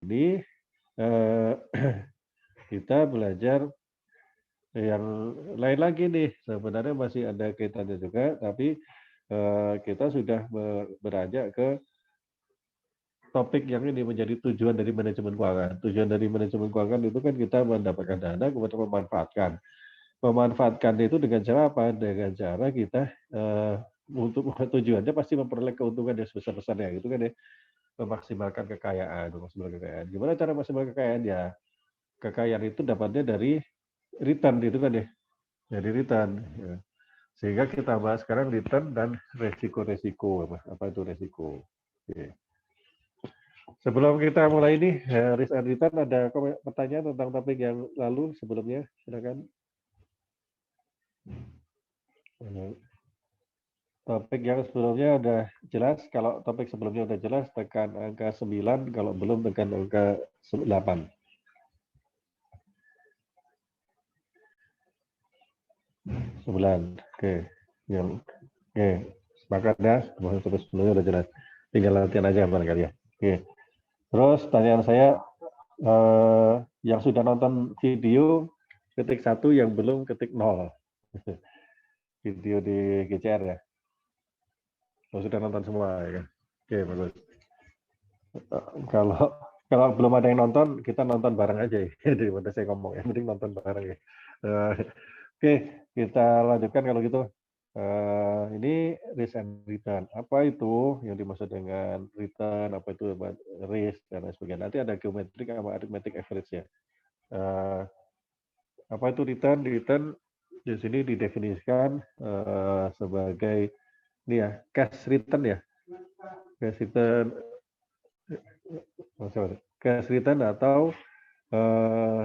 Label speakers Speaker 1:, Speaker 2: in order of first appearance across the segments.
Speaker 1: ini kita belajar yang lain lagi nih. Sebenarnya masih ada kaitannya juga, tapi kita sudah beranjak ke topik yang ini menjadi tujuan dari manajemen keuangan. Tujuan dari manajemen keuangan itu kan kita mendapatkan dana kemudian memanfaatkan. Memanfaatkan itu dengan cara apa? Dengan cara kita untuk tujuannya pasti memperoleh keuntungan yang sebesar-besarnya gitu kan ya. Memaksimalkan kekayaan. Gimana cara maksimal kekayaan ya? Kekayaan itu dapatnya dari return gitu kan ya. Dari return. Ya. Sehingga kita bahas sekarang return dan resiko-resiko. Apa itu resiko? Oke. Sebelum kita mulai ini, risk and return, ada pertanyaan tentang topik yang lalu sebelumnya? Silakan. Topik yang sebelumnya udah jelas. Kalau topik sebelumnya udah jelas, tekan angka 9. Kalau belum, tekan angka 8. Oke. Oke. Sepakat ya? Topik sebelumnya udah jelas. Tinggal latihan aja barangkali ya. Oke. Terus pertanyaan saya, yang sudah nonton video, ketik 1, yang belum ketik 0. Video di GCR ya. Oh, sudah nonton semua ya kan? Oke, bagus. Kalau belum ada yang nonton, kita nonton bareng aja ya. Daripada saya ngomong, yang penting nonton bareng ya. Oke, kita lanjutkan kalau gitu. Ini risk and return. Apa itu yang dimaksud dengan return? Apa itu risk dan lain sebagainya? Nanti ada geometrik sama arithmetic average ya. Apa itu return? Return di sini didefinisikan sebagai ini ya, cash return ya. Cash return, cash return atau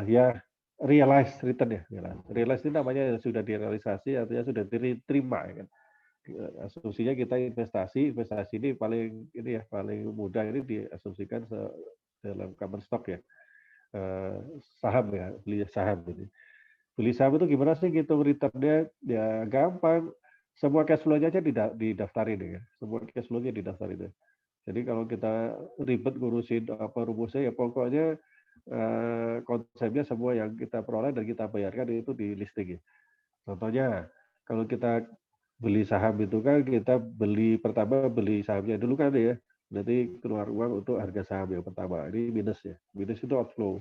Speaker 1: ya realized return ya. Realized ini namanya sudah direalisasi, artinya sudah diterima ya kan. Asumsinya kita investasi ini paling mudah ini diasumsikan dalam common stock ya. Saham ya, beli saham ini. Beli saham itu gimana sih gitu returnnya? Ya gampang. Semua cash flow-nya aja didaftarin ya. Semua cash flow-nya didaftarin ya. Jadi kalau kita ribet ngurusin apa rumusnya, ya pokoknya konsepnya semua yang kita peroleh dan kita bayarkan itu di listing ya. Contohnya, kalau kita beli saham itu kan kita pertama beli sahamnya dulu kan ya. Berarti keluar uang untuk harga saham yang pertama. Ini minus ya. Minus itu outflow.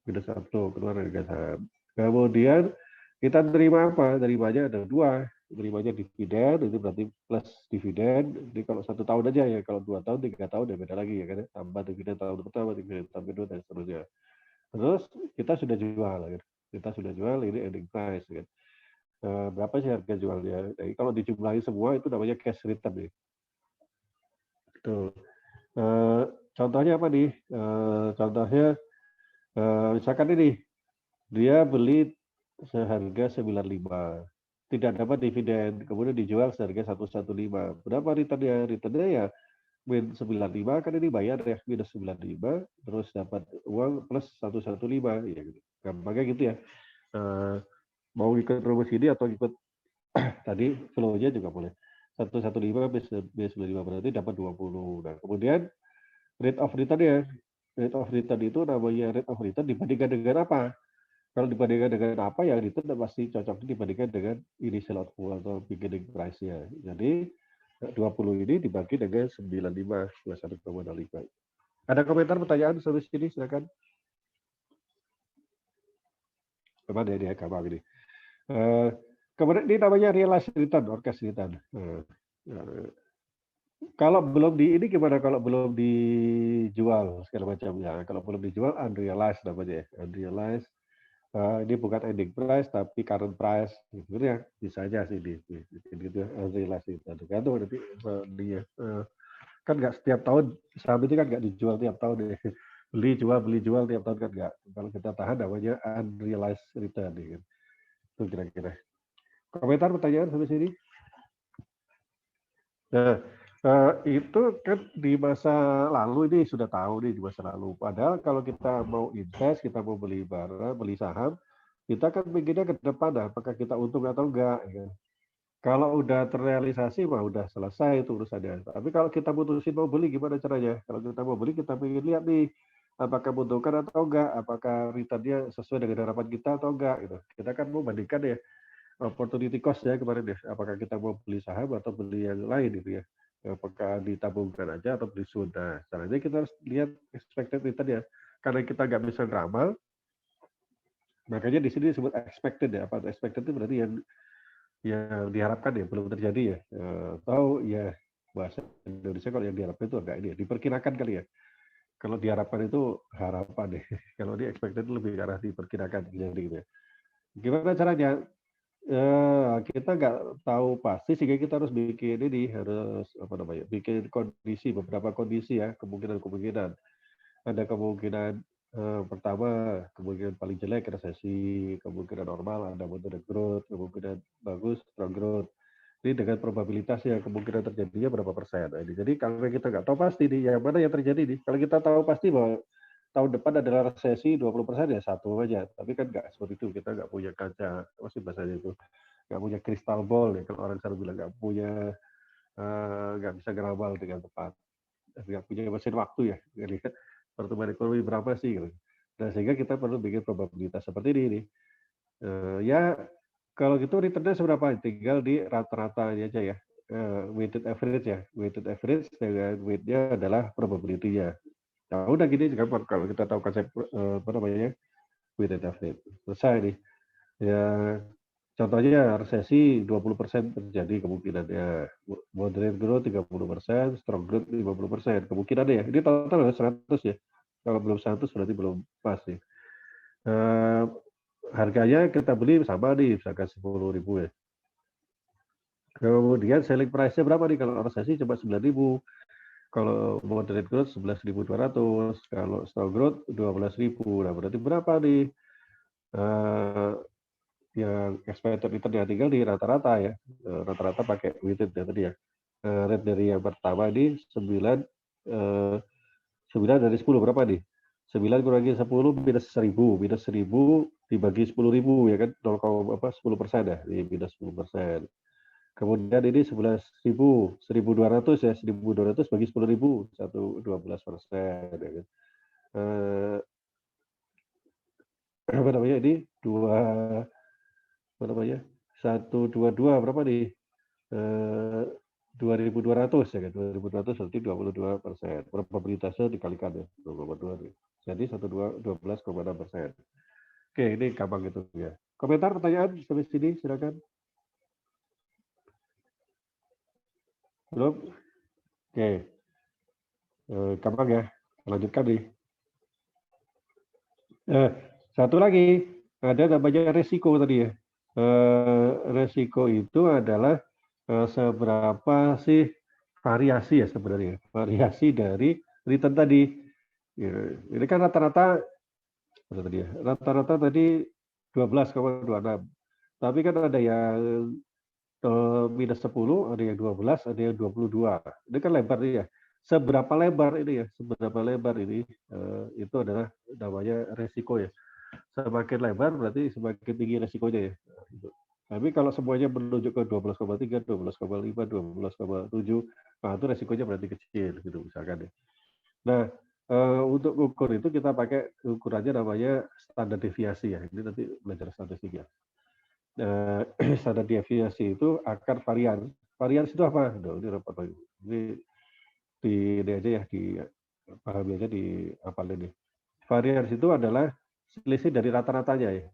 Speaker 1: Minus outflow, keluar harga saham. Kemudian kita terima apa? Terimanya ada dua. Terimanya dividen, itu berarti plus dividen. Jadi kalau 1 tahun aja ya, kalau 2 tahun, 3 tahun ya beda lagi ya kan. Tambah dividen tahun pertama, dividen tahun kedua dan seterusnya. Terus kita sudah jual, ya. Kita sudah jual, ini ending price. Ya. Berapa sih harga jualnya? Jadi kalau dijumlahi semua itu namanya cash return. Ya. Tuh. Contohnya apa nih? Contohnya misalkan ini dia beli seharga 95, tidak dapat dividen, kemudian dijual seharga 115. Berapa returnnya? Returnnya ya min 95, kan ini bayar ya, minus 95, terus dapat uang plus 115, ya gitu. Gampangnya gitu ya. Mau ikut rumus ini atau ikut tadi flow-nya juga boleh. 115 B95 berarti dapat 20. Nah, kemudian rate of return ya. Rate of return itu namanya rate of return dibandingkan dengan apa? Kalau dibandingkan dengan apa ya return pasti cocok dibandingkan dengan initial outflow atau beginning price-nya. Jadi 20 ini dibagi dengan 95, 21,05. Ada komentar, pertanyaan sampai sini silakan. Kemana ya dia gampang ini. Kemudian ini namanya realized return or cash return. Kalau belum di ini gimana kalau belum dijual segala macamnya. Kalau belum dijual unrealized namanya ya. Unrealized. Ini bukan ending price tapi current price. Sebenarnya bisa aja sih gitu unrealized itu. Tergantung nanti dia. Kan nggak setiap tahun saham itu kan nggak dijual tiap tahun ya. Beli jual tiap tahun kan nggak. Kalau kita tahan namanya unrealized return ya. Itu kira-kira. Komentar, pertanyaan sampai sini? Nah, itu kan di masa lalu ini sudah tahu nih di masa lalu. Padahal kalau kita mau invest, kita mau beli barang, beli saham, kita kan pikirnya ke depan, apakah kita untung atau enggak. Ya. Kalau udah terrealisasi, mah udah selesai itu urusannya. Tapi kalau kita putusin mau beli, gimana caranya? Kalau kita mau beli, kita pengen lihat nih, apakah menguntungkan atau enggak, apakah return-nya sesuai dengan harapan kita atau enggak gitu. Kita kan mau bandingkan ya opportunity cost ya kemarin ya, apakah kita mau beli saham atau beli yang lain gitu ya. Apakah ditabungkan aja atau beli sudah. Caranya kita harus lihat expected return ya. Karena kita nggak bisa ngeramal, makanya di sini disebut expected ya. Apa expected itu berarti yang diharapkan ya, belum terjadi ya. Atau ya bahasa Indonesia kalau yang diharapkan itu agak ini ya, diperkirakan kali ya. Kalau diharapkan itu harapan deh. Kalau di expected itu lebih ke arah diperkirakan jadi gitu ya. Gimana caranya? Kita nggak tahu pasti sehingga kita harus bikin ini, harus apa namanya, bikin kondisi, beberapa kondisi ya, kemungkinan-kemungkinan. Ada kemungkinan pertama, kemungkinan paling jelek resesi, kemungkinan normal ada moderate growth, kemungkinan bagus strong growth. Ini dengan probabilitas ya kemungkinan terjadinya berapa persen. Nah, jadi kalau kita nggak tahu pasti nih, yang mana yang terjadi nih. Kalau kita tahu pasti bahwa tahun depan adalah resesi 20% ya satu aja. Tapi kan nggak seperti itu, kita nggak punya kaca, apa sih bahasanya itu, nggak punya crystal ball ya. Kalau orang selalu bilang nggak punya, nggak bisa ngeramal dengan tepat, nggak punya mesin waktu ya. Lihat pertumbuhan ekonomi berapa sih gitu. Nah sehingga kita perlu bikin probabilitas seperti ini nih. Ya kalau gitu returnnya seberapa? Tinggal di rata-rata aja ya. Weighted average ya. Weighted average dengan weight-nya adalah probability-nya. Nah udah gini juga kalau kita tahu konsep apa namanya weighted average. Selesai nih. Ya contohnya resesi 20% terjadi kemungkinannya. Moderate growth 30%, strong growth 50%. Kemungkinannya ya. Ini total 100 ya. Kalau belum 100 berarti belum pas ya. Harganya kita beli sama nih, misalkan 10.000 ya. Kemudian selling price-nya berapa nih? Kalau resesi coba 9.000. Kalau moderate growth 11.200. Kalau strong growth 12.000. Nah berarti berapa nih? Yang expected return yang tinggal di rata-rata ya. Rata-rata pakai weighted ya tadi ya. Rate dari yang pertama ini 9 dari 10 berapa nih? 9 kurangi 10 minus 1.000. Minus 1.000 dibagi 10.000 ya kan 10% ya. Ini minus 10%. Kemudian ini 11.000, 1.200 ya, 1.200 bagi 10.000, 12%. Ya kan. Apa namanya ini? 122 berapa nih? 2.200 ya kan, 2.200 berarti 22%. Probabilitasnya dikalikan ya, 2,2 nih. Jadi 12,6%. Oke, ini gampang gitu ya. Komentar, pertanyaan sampai sini silakan. Belum? Oke. Gampang ya. Lanjutkan nih. Satu lagi, ada namanya resiko tadi ya. Resiko itu adalah seberapa sih variasi ya sebenarnya. Variasi dari return tadi. Ya, ini kan rata-rata tadi ya. Rata-rata tadi 12,26. Tapi kan ada yang minus 10, ada yang 12, ada yang 22. Ini kan lebar nih ya. Seberapa lebar ini ya? Seberapa lebar ini itu adalah namanya resiko ya. Semakin lebar berarti semakin tinggi resikonya ya. Tapi kalau semuanya menunjuk ke 12,3, 12,5, 12,7, nah itu resikonya berarti kecil gitu misalkan ya. Nah, untuk ukur itu kita pakai ukurannya namanya standar deviasi ya. Ini nanti belajar statistik ya. Standar deviasi itu akar varian. Varian itu apa? Nah, ini repot lagi. Ini aja ya, dipahami aja di apalin nih. Varian itu adalah selisih dari rata-ratanya ya.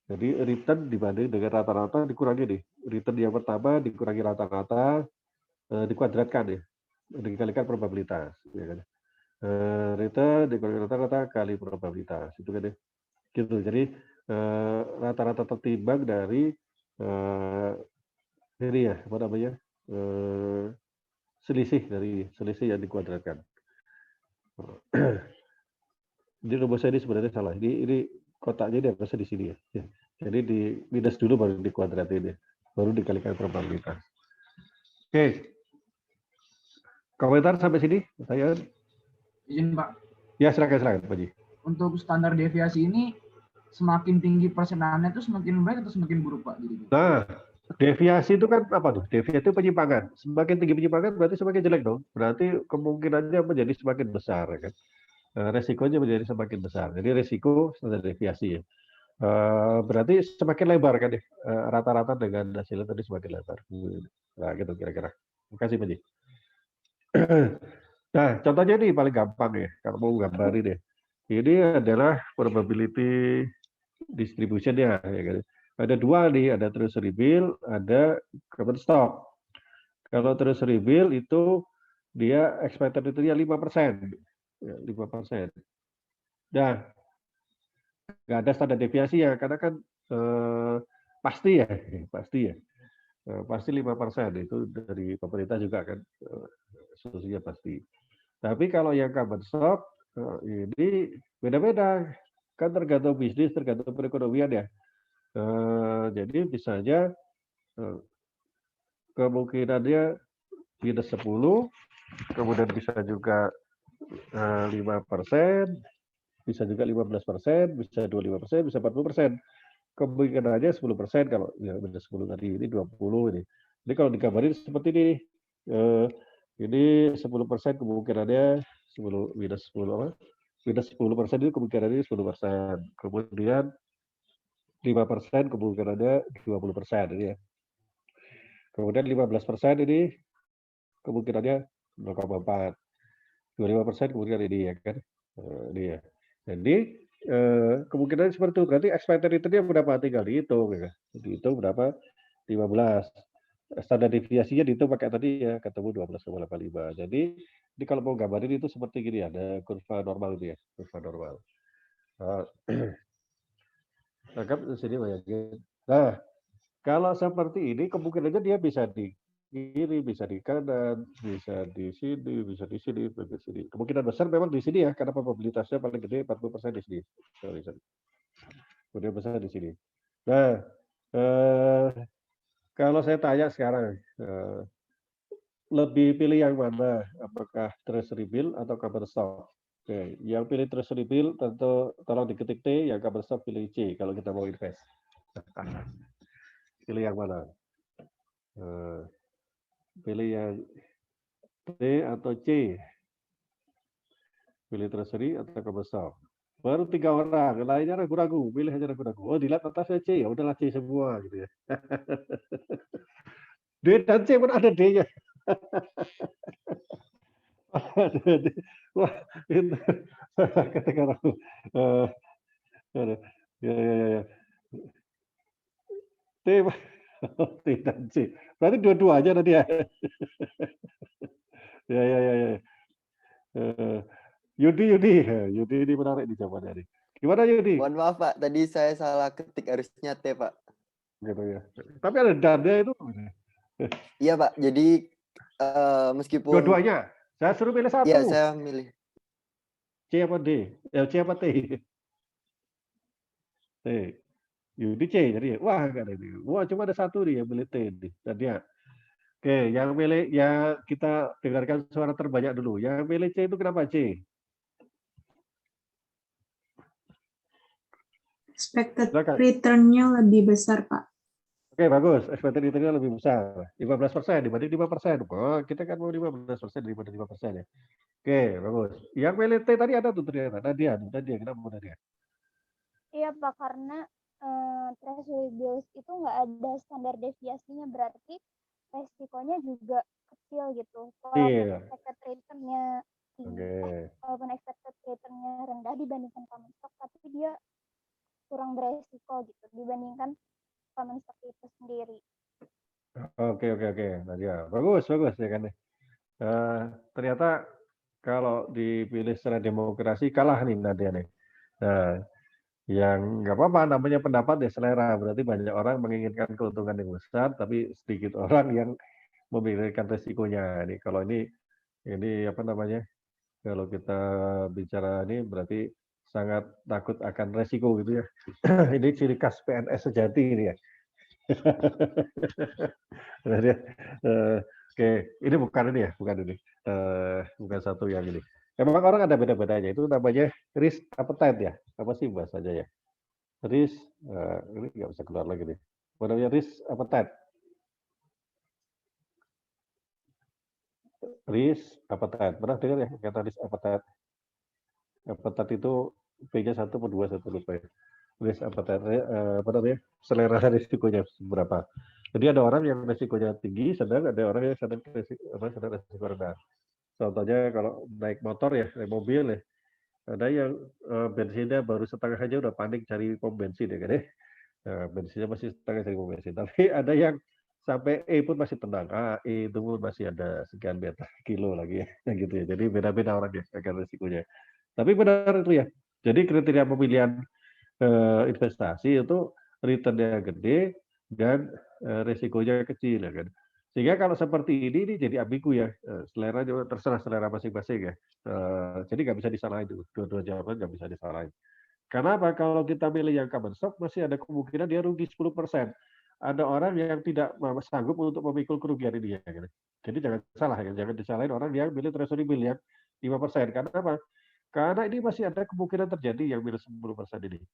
Speaker 1: Jadi return dibanding dengan rata-rata dikurangi nih. Return yang pertama dikurangi rata-rata, dikuadratkan ya. Dikalikan probabilitas. Ya kan? Return dikurangi rata-rata kali probabilitas. Itu kan ya. Gitu. Jadi rata-rata tertimbang dari ini ya, apa namanya? Selisih yang dikuadratkan. Jadi rumusnya ini sebenarnya salah. Ini kotaknya ini harusnya di sini ya. Jadi di minus dulu baru dikuadratin ya. Baru dikalikan probabilitas. Oke. Komentar sampai sini? Pertanyaan?
Speaker 2: Izin Pak.
Speaker 1: Ya silakan Pak Ji.
Speaker 2: Untuk standar deviasi ini semakin tinggi persenannya itu semakin baik atau semakin buruk Pak?
Speaker 1: Nah, deviasi itu kan apa tuh? Deviasi itu penyimpangan. Semakin tinggi penyimpangan berarti semakin jelek dong. Berarti kemungkinannya menjadi semakin besar kan. resikonya menjadi semakin besar. Jadi resiko standar deviasi ya. Berarti semakin lebar kan ya, rata-rata dengan hasilnya tadi semakin lebar. Nah gitu kira-kira. Terima kasih Pak Ji. Nah contohnya nih paling gampang ya, kalau mau gambarin ya. Ini adalah probability distribution-nya. Ya kan? Ada dua nih, ada treasury bill, ada common stock. Kalau treasury bill itu dia expected return-nya 5%. Ya, 5%. Nah, nggak ada standar deviasi ya, karena kan pasti ya, pasti ya. Pasti 5% itu dari pemerintah juga kan, solusinya pasti. Tapi kalau yang common stock, ini beda-beda. Kan tergantung bisnis, tergantung perekonomian ya. Jadi misalnya kemungkinannya minus 10, kemudian bisa juga 5%, bisa juga 15%, bisa 25%, bisa 40%. Kemungkinannya 10% kalau ya minus 10 tadi, ini 20 ini. Jadi kalau digambarin seperti ini, ini 10% kemungkinannya 10 minus 10 apa? Minus 10% itu kemungkinannya 10%. Kemudian 5% kemungkinannya 20% ini ya. Kemudian 15% ini kemungkinannya 0,4. 25% kemungkinan ini ya kan. Ini ya. Jadi kemungkinan seperti itu. Berarti expected return-nya berapa? Tinggal dihitung. Ya. Dihitung berapa? 15. Standar deviasinya dihitung pakai tadi ya, ketemu 12,85. Jadi kalau mau gambarin itu seperti gini, ada kurva normal itu ya, kurva normal. Anggap di sini bayangin. Nah, kalau seperti ini kemungkinannya dia bisa di kiri, bisa di kanan, bisa di sini, bisa di sini, bisa di sini. Kemungkinan besar memang di sini ya, karena probabilitasnya paling gede 40% di sini. Sorry. Kemungkinan besar di sini. Nah, kalau saya tanya sekarang, lebih pilih yang mana? Apakah treasury bill atau common stock? Oke, yang pilih treasury bill tentu tolong diketik T, yang common stock pilih C kalau kita mau invest. Pilih yang mana? Pilih yang T atau C? Pilih treasury atau common stock? Baru 3 orang, lainnya ragu-ragu, pilih aja ragu-ragu. Oh, dilihat atasnya C, ya udahlah C semua gitu ya. D dan C pun ada D-nya. Wah, itu ketika aku ya. T, T dan C. Berarti dua-duanya tadi ya. Ya. Yudi ini menarik di jawabannya nih. Gimana Yudi?
Speaker 3: Mohon maaf Pak, tadi saya salah ketik harusnya T Pak.
Speaker 1: Gitu ya. Tapi ada dan-nya itu.
Speaker 3: Iya Pak, jadi meskipun
Speaker 1: Dua-duanya. Saya suruh pilih satu.
Speaker 3: Iya, saya milih.
Speaker 1: C apa D? C apa T? T. Yudi C jadi. Wah, enggak ada ini. Wah, cuma ada satu nih yang pilih T nih. Dan dia. Oke, yang pilih ya kita dengarkan suara terbanyak dulu. Yang pilih C itu kenapa C?
Speaker 4: Expected return-nya lebih besar, Pak.
Speaker 1: Oke, bagus. Expected return-nya lebih besar. 15% dibanding 5%. Oh, kita kan mau 15% daripada 5% ya. Oke, bagus. Yang pilih T tadi ada tuh ternyata. Nadia, kenapa Nadia?
Speaker 5: Iya, Pak, karena treasury bills itu nggak ada standar deviasinya, berarti resikonya juga kecil gitu. Walaupun expected return-nya tinggi, walaupun expected return-nya rendah dibandingkan common stock, tapi dia kurang beresiko gitu dibandingkan common stock itu sendiri.
Speaker 1: Oke. Nadia, bagus ya kan. Ternyata kalau dipilih secara demokrasi kalah nih Nadia nih. Nah, yang nggak apa-apa namanya pendapat ya selera. Berarti banyak orang menginginkan keuntungan yang besar, tapi sedikit orang yang memikirkan resikonya. Nih kalau ini apa namanya? Kalau kita bicara ini berarti sangat takut akan resiko gitu ya. Ini ciri khas PNS sejati ini ya. Oke, ini bukan ini ya, bukan satu yang ini. Memang orang ada beda-bedanya. Itu namanya risk appetite ya. Apa sih bahasanya ya? Risk, ini nggak bisa keluar lagi nih. Apa namanya risk appetite? Risk appetite. Pernah dengar ya kata risk appetite? Appetite itu P-nya 1 per 2, 1 lupa ya. Risk appetite, apa namanya, selera risikonya berapa. Jadi ada orang yang risikonya tinggi, sedang ada orang yang sedang risiko rendah. Contohnya kalau naik motor ya, naik mobil ya, ada yang bensinnya baru setengah aja udah panik cari pom bensin ya kan ya. Bensinnya masih setengah cari pom bensin. Tapi ada yang sampai E pun masih tenang. E itu pun masih ada sekian kilo lagi ya, gitu ya. Jadi beda-beda orang ya akan risikonya. Tapi benar itu ya. Jadi kriteria pemilihan investasi itu return-nya gede dan risikonya kecil ya kan. Sehingga kalau seperti ini jadi ambigu ya, selera juga terserah selera masing-masing ya. Jadi nggak bisa disalahin itu, dua-dua jawaban nggak bisa disalahin. Karena apa? Kalau kita milih yang common stock masih ada kemungkinan dia rugi 10%. Ada orang yang tidak sanggup untuk memikul kerugian ini ya. Gitu. Jadi jangan salah ya, jangan disalahin orang yang milih treasury bill yang 5%. Karena apa? Karena ini masih ada kemungkinan terjadi yang milih 10% ini.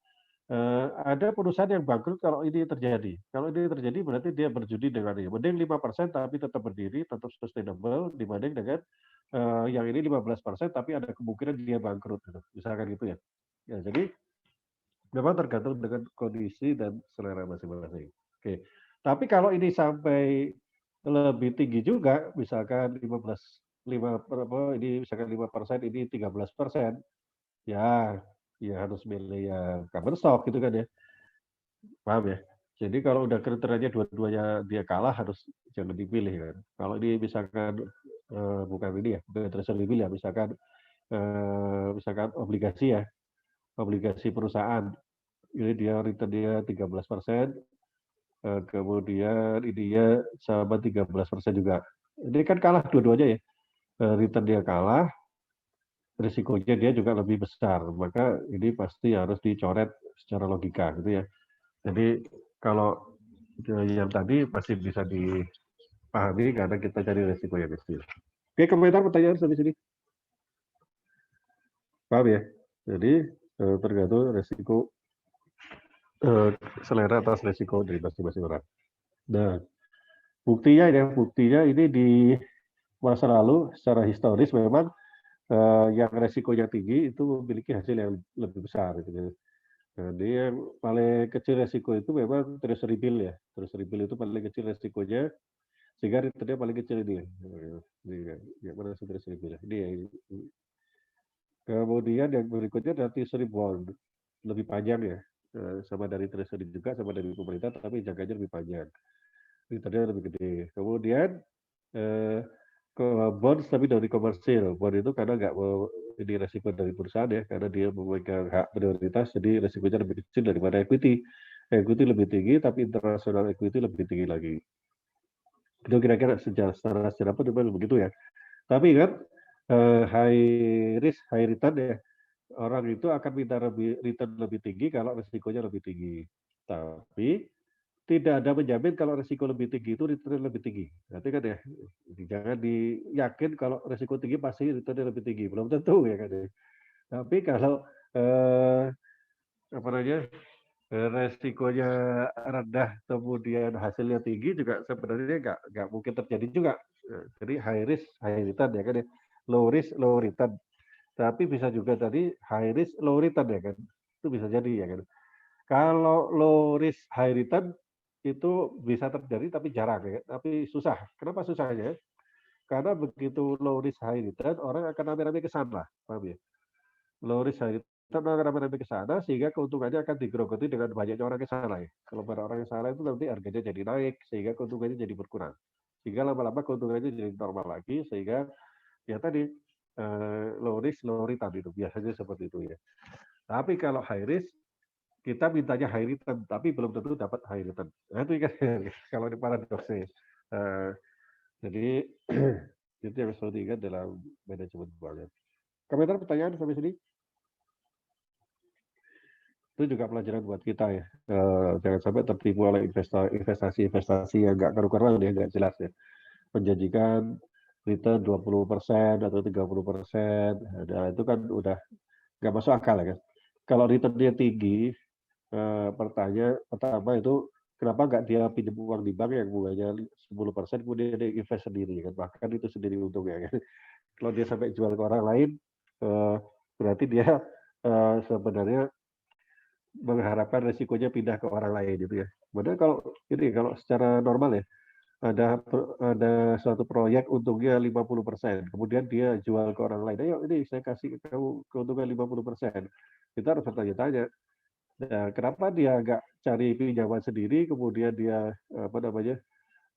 Speaker 1: Ada perusahaan yang bangkrut kalau ini terjadi. Kalau ini terjadi berarti dia berjudi dengan ini. Mending 5% tapi tetap berdiri, tetap sustainable dibanding dengan yang ini 15% tapi ada kemungkinan dia bangkrut gitu. Misalkan gitu ya. Ya, jadi memang tergantung dengan kondisi dan selera masing-masing. Oke. Tapi kalau ini sampai lebih tinggi juga, misalkan 5%, ini 13%, ya harus milih yang common stock gitu kan ya. Paham ya? Jadi kalau udah kriterianya dua-duanya dia kalah harus jangan dipilih kan. Kalau ini misalkan bukan ini ya, bukan treasury bill ya, misalkan obligasi ya, obligasi perusahaan. Ini dia return dia 13%, kemudian ininya sama 13% juga. Ini kan kalah dua-duanya ya. Return dia kalah, risikonya dia juga lebih besar. Maka ini pasti harus dicoret secara logika gitu ya. Jadi kalau yang tadi masih bisa dipahami karena kita cari risiko yang kecil. Oke, komentar pertanyaan sampai sini. Paham ya? Jadi tergantung risiko selera atas risiko dari masing-masing orang. Nah, buktinya ini di masa lalu secara historis memang yang resikonya tinggi itu memiliki hasil yang lebih besar gitu. Jadi yang paling kecil resiko itu memang treasury bill ya. Treasury bill itu paling kecil resikonya sehingga returnnya paling kecil ini ya. Yang mana sih treasury bill? Ini ya. Kemudian yang berikutnya adalah treasury bond. Lebih panjang ya. Sama dari treasury juga, sama dari pemerintah, tapi jangkanya lebih panjang. Returnnya lebih gede. Kemudian ke bonds tapi dari komersil. Bond itu karena nggak mau ini resiko dari perusahaan ya, karena dia memegang hak prioritas, jadi resikonya lebih kecil daripada equity. Equity lebih tinggi, tapi international equity lebih tinggi lagi. Itu kira-kira secara pun begitu ya. Tapi ingat, high risk, high return ya, orang itu akan minta return lebih tinggi kalau resikonya lebih tinggi. Tapi tidak ada menjamin kalau risiko lebih tinggi itu return lebih tinggi. Berarti kan ya, jangan diyakin kalau risiko tinggi pasti return lebih tinggi. Belum tentu ya kan ya. Tapi kalau apa namanya, resikonya rendah kemudian hasilnya tinggi juga sebenarnya nggak mungkin terjadi juga. Jadi high risk, high return ya kan ya. Low risk, low return. Tapi bisa juga tadi high risk, low return ya kan. Itu bisa jadi ya kan. Kalau low risk, high return itu bisa terjadi tapi jarang ya, tapi susah. Kenapa susahnya? Karena begitu low risk high return orang akan rame-rame ke sana, paham ya? Low risk high return orang rame-rame ke sana sehingga keuntungannya akan digerogoti dengan banyaknya orang ke sana ya. Kalau banyak orang ke sana itu nanti harganya jadi naik sehingga keuntungannya jadi berkurang. Sehingga lama-lama keuntungannya jadi normal lagi sehingga ya tadi low risk low return itu biasanya seperti itu ya. Tapi kalau high risk kita mintanya high return, tapi belum tentu dapat high return. Nah, itu kan kalau di paradoksnya. Jadi itu yang harus diingat dalam manajemen keuangan. Komentar pertanyaan sampai sini? Itu juga pelajaran buat kita ya. Jangan sampai tertipu oleh investasi yang nggak karu-karuan ya, nggak jelas ya. Menjanjikan return 20% atau 30%, nah, itu kan udah nggak masuk akal ya kan. Kalau return dia tinggi, pertama itu kenapa nggak dia pinjam uang di bank yang bunganya 10% kemudian dia invest sendiri kan, bahkan itu sendiri untungnya kan. Kalau dia sampai jual ke orang lain berarti dia sebenarnya mengharapkan resikonya pindah ke orang lain gitu ya. Padahal kalau secara normal ya, ada suatu proyek untungnya 50%, kemudian dia jual ke orang lain. Ayo ini saya kasih kamu keuntungan 50%. Kita harus bertanya-tanya, nah, kenapa dia nggak cari pinjaman sendiri, kemudian dia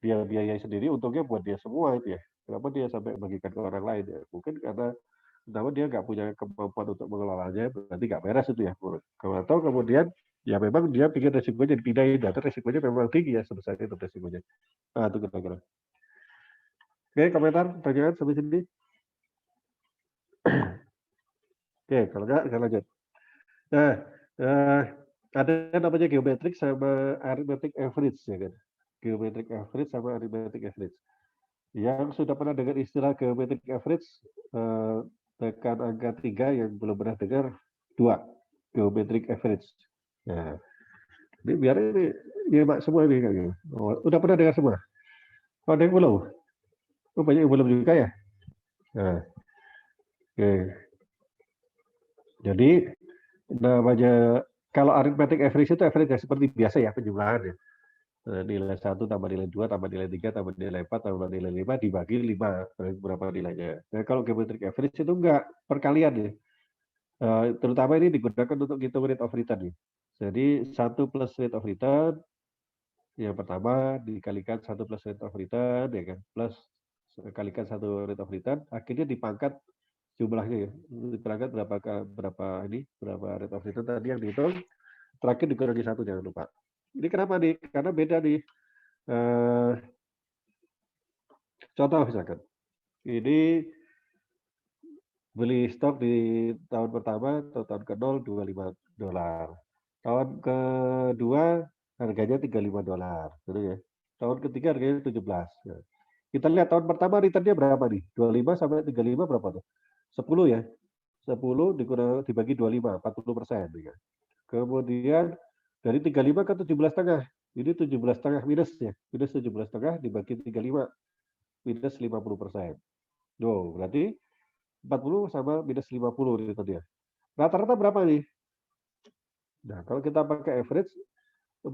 Speaker 1: dia biayai sendiri, untungnya buat dia semua itu ya. Kenapa dia sampai bagikan ke orang lain ya? Mungkin karena pertama dia nggak punya kemampuan untuk mengelolanya, berarti nggak beres itu ya. Atau kemudian ya memang dia pikir resikonya dipindahin, tapi resikonya memang tinggi ya sebesar itu resikonya. Nah, itu kira-kira. Oke, komentar, pertanyaan sampai sini. Oke, kalau nggak, saya lanjut. Nah, ada namanya geometric sama arithmetic average ya kan. Geometric average sama arithmetic average. Yang sudah pernah dengar istilah geometric average, tekan angka 3, yang belum pernah dengar 2. Geometric average. Nah, ini biar ini nyimak semua ini kayak gitu. Oh, udah pernah dengar semua? Oh, ada yang belum? Oh, banyak yang belum juga ya? Nah, oke. Jadi namanya kalau arithmetic average itu average yang seperti biasa ya, penjumlahan ya. Nilai 1 tambah nilai 2 tambah nilai 3 tambah nilai 4 tambah nilai 5 dibagi 5, berapa nilainya. Nah, kalau geometric average itu enggak, perkalian ya. Terutama ini digunakan untuk hitung rate of return ya. Jadi 1 plus rate of return, yang pertama dikalikan 1 plus rate of return, ya kan, plus kalikan 1 rate of return, akhirnya dipangkat jumlahnya ya. Dipangkat berapa rate of return tadi yang dihitung, terakhir dikurangi 1, jangan lupa. Ini kenapa nih? Karena beda nih. Contoh misalkan, ini beli stok di tahun pertama atau tahun ke-0 $25. Tahun kedua harganya $35, gitu ya. Tahun ketiga harganya 17. Ya. Kita lihat tahun pertama returnnya berapa nih? 25 sampai 35 berapa tuh? 10 ya. 10 dibagi 25, 40%. Ya. Kemudian dari 35 ke 17,5. Ini 17,5 minus ya. Minus 17,5 dibagi 35. Minus 50%. Duh, berarti 40 sama minus 50 itu dia. Rata-rata berapa nih? Nah, kalau kita pakai average 40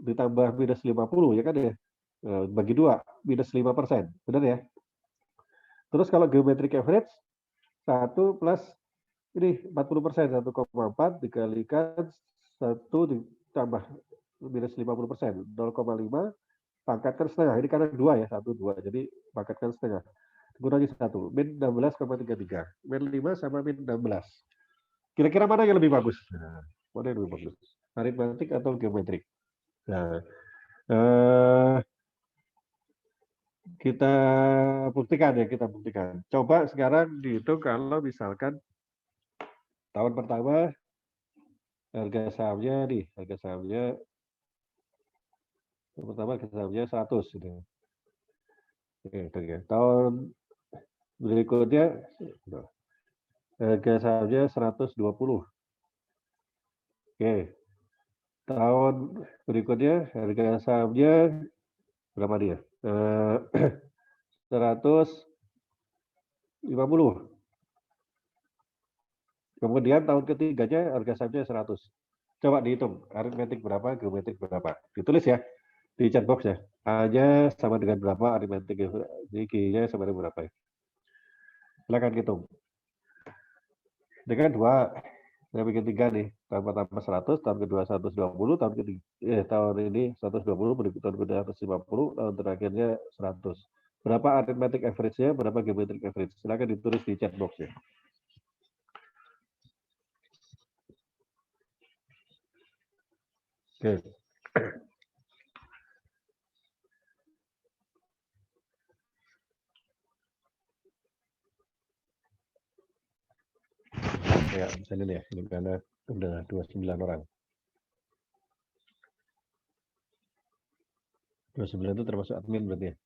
Speaker 1: ditambah minus 50 ya kan ya. Bagi 2 minus 5%. Benar ya? Terus kalau geometric average 1 plus ini 40%, 1,4 dikalikan 1 ditambah minus 50%, 0,5 pangkatkan setengah. Ini karena 2 ya, 1 2. Jadi pangkatkan setengah. Kurangi 1, min 16,33. Min 5 sama min 16. Kira-kira mana yang lebih bagus? Nah, mana yang lebih bagus? Aritmatik atau geometrik? Nah, kita buktikan ya, kita buktikan. Coba sekarang dihitung kalau misalkan tahun pertama harga sahamnya nih, harga sahamnya pertama harga sahamnya 100 gitu. Oke. Tahun berikutnya harga sahamnya 120. Oke. Tahun berikutnya harga sahamnya berapa dia? 150. Kemudian tahun ketiganya harga sahamnya 100. Coba dihitung, aritmetik berapa, geometrik berapa. Ditulis ya di chat box ya. A-nya sama dengan berapa, aritmetik G-nya sama dengan berapa. Silakan hitung. Dengan 2, saya bikin 3 nih. Tahun pertama 100, tahun kedua 120, tahun ini 120, berikut tahun kedua 150, tahun terakhirnya 100. Berapa arithmetic average-nya, berapa geometric average? Silakan ditulis di chat box ya. Oke. Ya, misalnya nih ya, ini karena udah 29 orang. 29 itu termasuk admin berarti ya?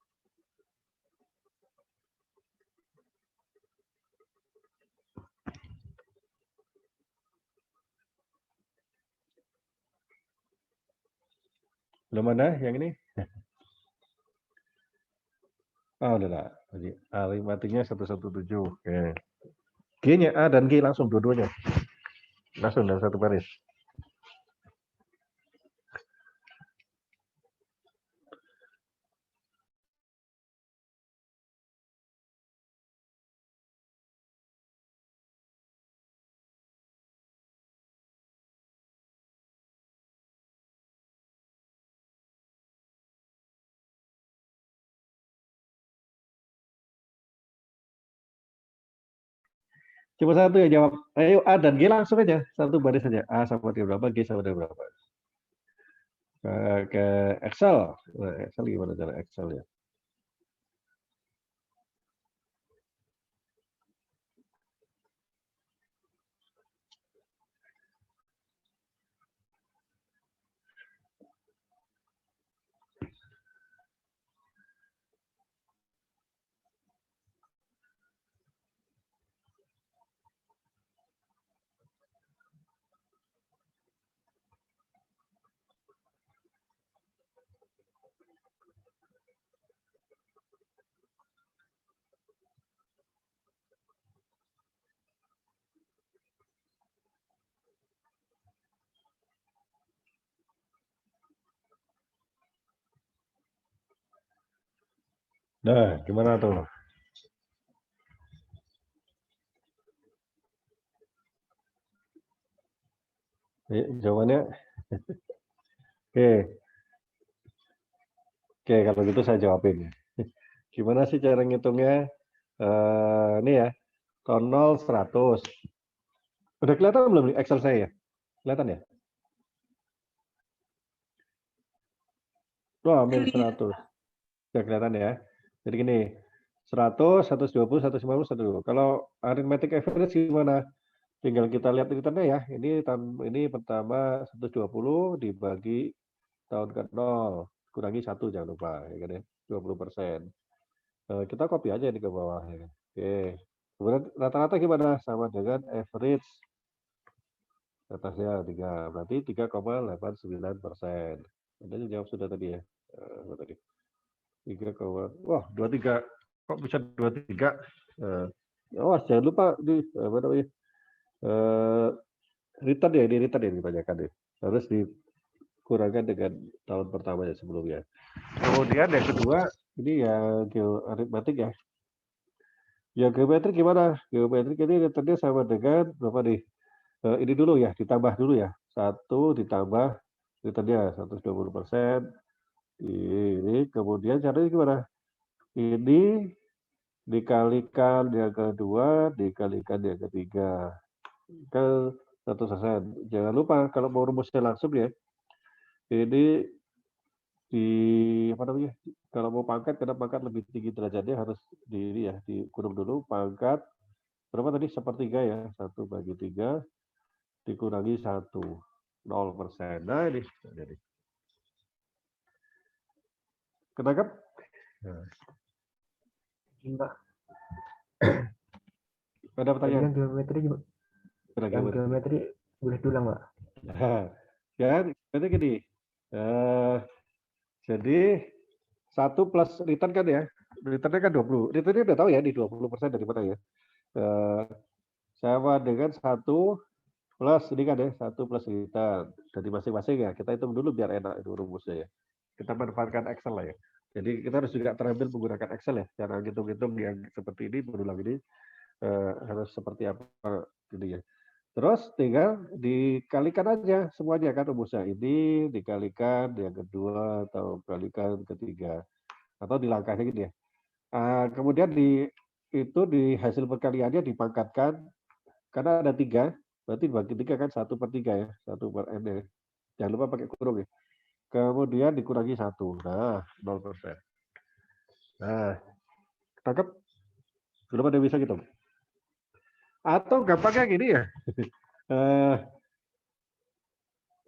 Speaker 1: Belum ada yang ini? Oh, udah lah. Jadi aritmatiknya 117. Oke. G-nya A dan G langsung dua-duanya. Langsung dalam satu baris. Cuma satu yang jawab. Ayo A dan G langsung aja. Satu baris saja. A sama dengan berapa, G sama dengan berapa. Ke Excel. Nah, Excel gimana cara Excel ya? Nah, gimana tuh? Jawabannya, oke, kalau gitu saya jawabin. Gimana sih cara ngitungnya? Ini ya, 0, 100. Udah kelihatan belum nih Excel saya ya? Kelihatan ya? Wah, min 100. Udah kelihatan ya? Jadi gini, 100, 120, 150, 120. Kalau arithmetic average gimana? Tinggal kita lihat returnnya ya. Ini pertama 120 dibagi tahun ke-0. Kurangi 1 jangan lupa. Ya kan ya? 20%. Kita copy aja ini ke bawah. Ya. Oke. Kemudian rata-rata gimana? Sama dengan average. Atasnya 3. Berarti 3,89%. Anda jawab sudah tadi ya. Tadi. 3, wah 23. Kok bisa 23? Awas jangan lupa di apa namanya? Return ya, ini return yang ditanyakan ya. Harus dikurangkan dengan tahun pertamanya sebelumnya. Kemudian yang kedua, ini ya geoaritmatik ya. Ya geometrik gimana? Geometrik ini returnnya sama dengan berapa nih? Ini dulu ya, ditambah dulu ya. 1 ditambah returnnya 120%. Ini kemudian caranya gimana? Ini dikalikan yang kedua, dikalikan yang ketiga. Ke 100%. Jangan lupa kalau mau rumusnya langsung ya. Ini di apa namanya? Kalau mau pangkat, karena pangkat lebih tinggi derajatnya harus ini ya, dikurung dulu pangkat berapa tadi? 1/3 ya. 1/3 dikurangi 1. 0%. Nah ini. Jadi. Ketangkap? Nah.
Speaker 6: Enggak.
Speaker 1: Ada pertanyaan?
Speaker 6: Yang geometri boleh diulang, Pak.
Speaker 1: Nah, ya, berarti gini. Jadi 1 plus return kan ya. Returnnya kan 20. Returnnya udah tahu ya, di 20% dari mana ya. Sama dengan 1 plus ini kan ya, 1 plus return. Jadi masing-masing ya, kita hitung dulu biar enak itu rumusnya ya. Kita manfaatkan Excel lah ya. Jadi kita harus juga terampil menggunakan Excel ya. Cara hitung-hitung yang seperti ini, berulang ini harus seperti apa ini ya. Terus tinggal dikalikan aja semuanya kan rumusnya. Ini dikalikan yang kedua atau kalikan ketiga. Atau di langkahnya gini ya. Kemudian di hasil perkaliannya dipangkatkan karena ada 3, berarti dibagi 3 kan 1/3 ya, 1/n ya. Jangan lupa pakai kurung ya. Kemudian dikurangi 1. Nah, 0%. Nah, tangkap? Belum ada bisa gitu. Atau gampangnya gini ya.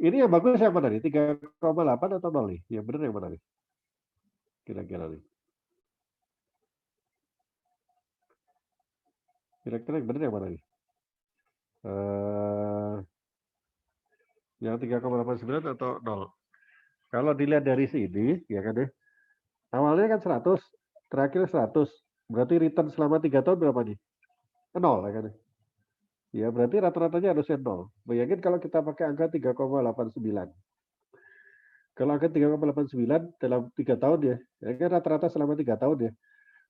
Speaker 1: Ini yang bagus yang mana nih? 3,8 atau 0 nih? Yang benar yang mana nih? Kira-kira nih. Kira-kira yang benar yang mana nih? Yang 3,89 atau 0? Kalau dilihat dari sini, ya kan ya. Awalnya kan 100, terakhir 100. Berarti return selama 3 tahun berapa nih? 0 ya kan ya. ya berarti rata-ratanya harusnya 0. Bayangin kalau kita pakai angka 3,89. Kalau angka 3,89 dalam 3 tahun ya kan rata-rata selama 3 tahun ya.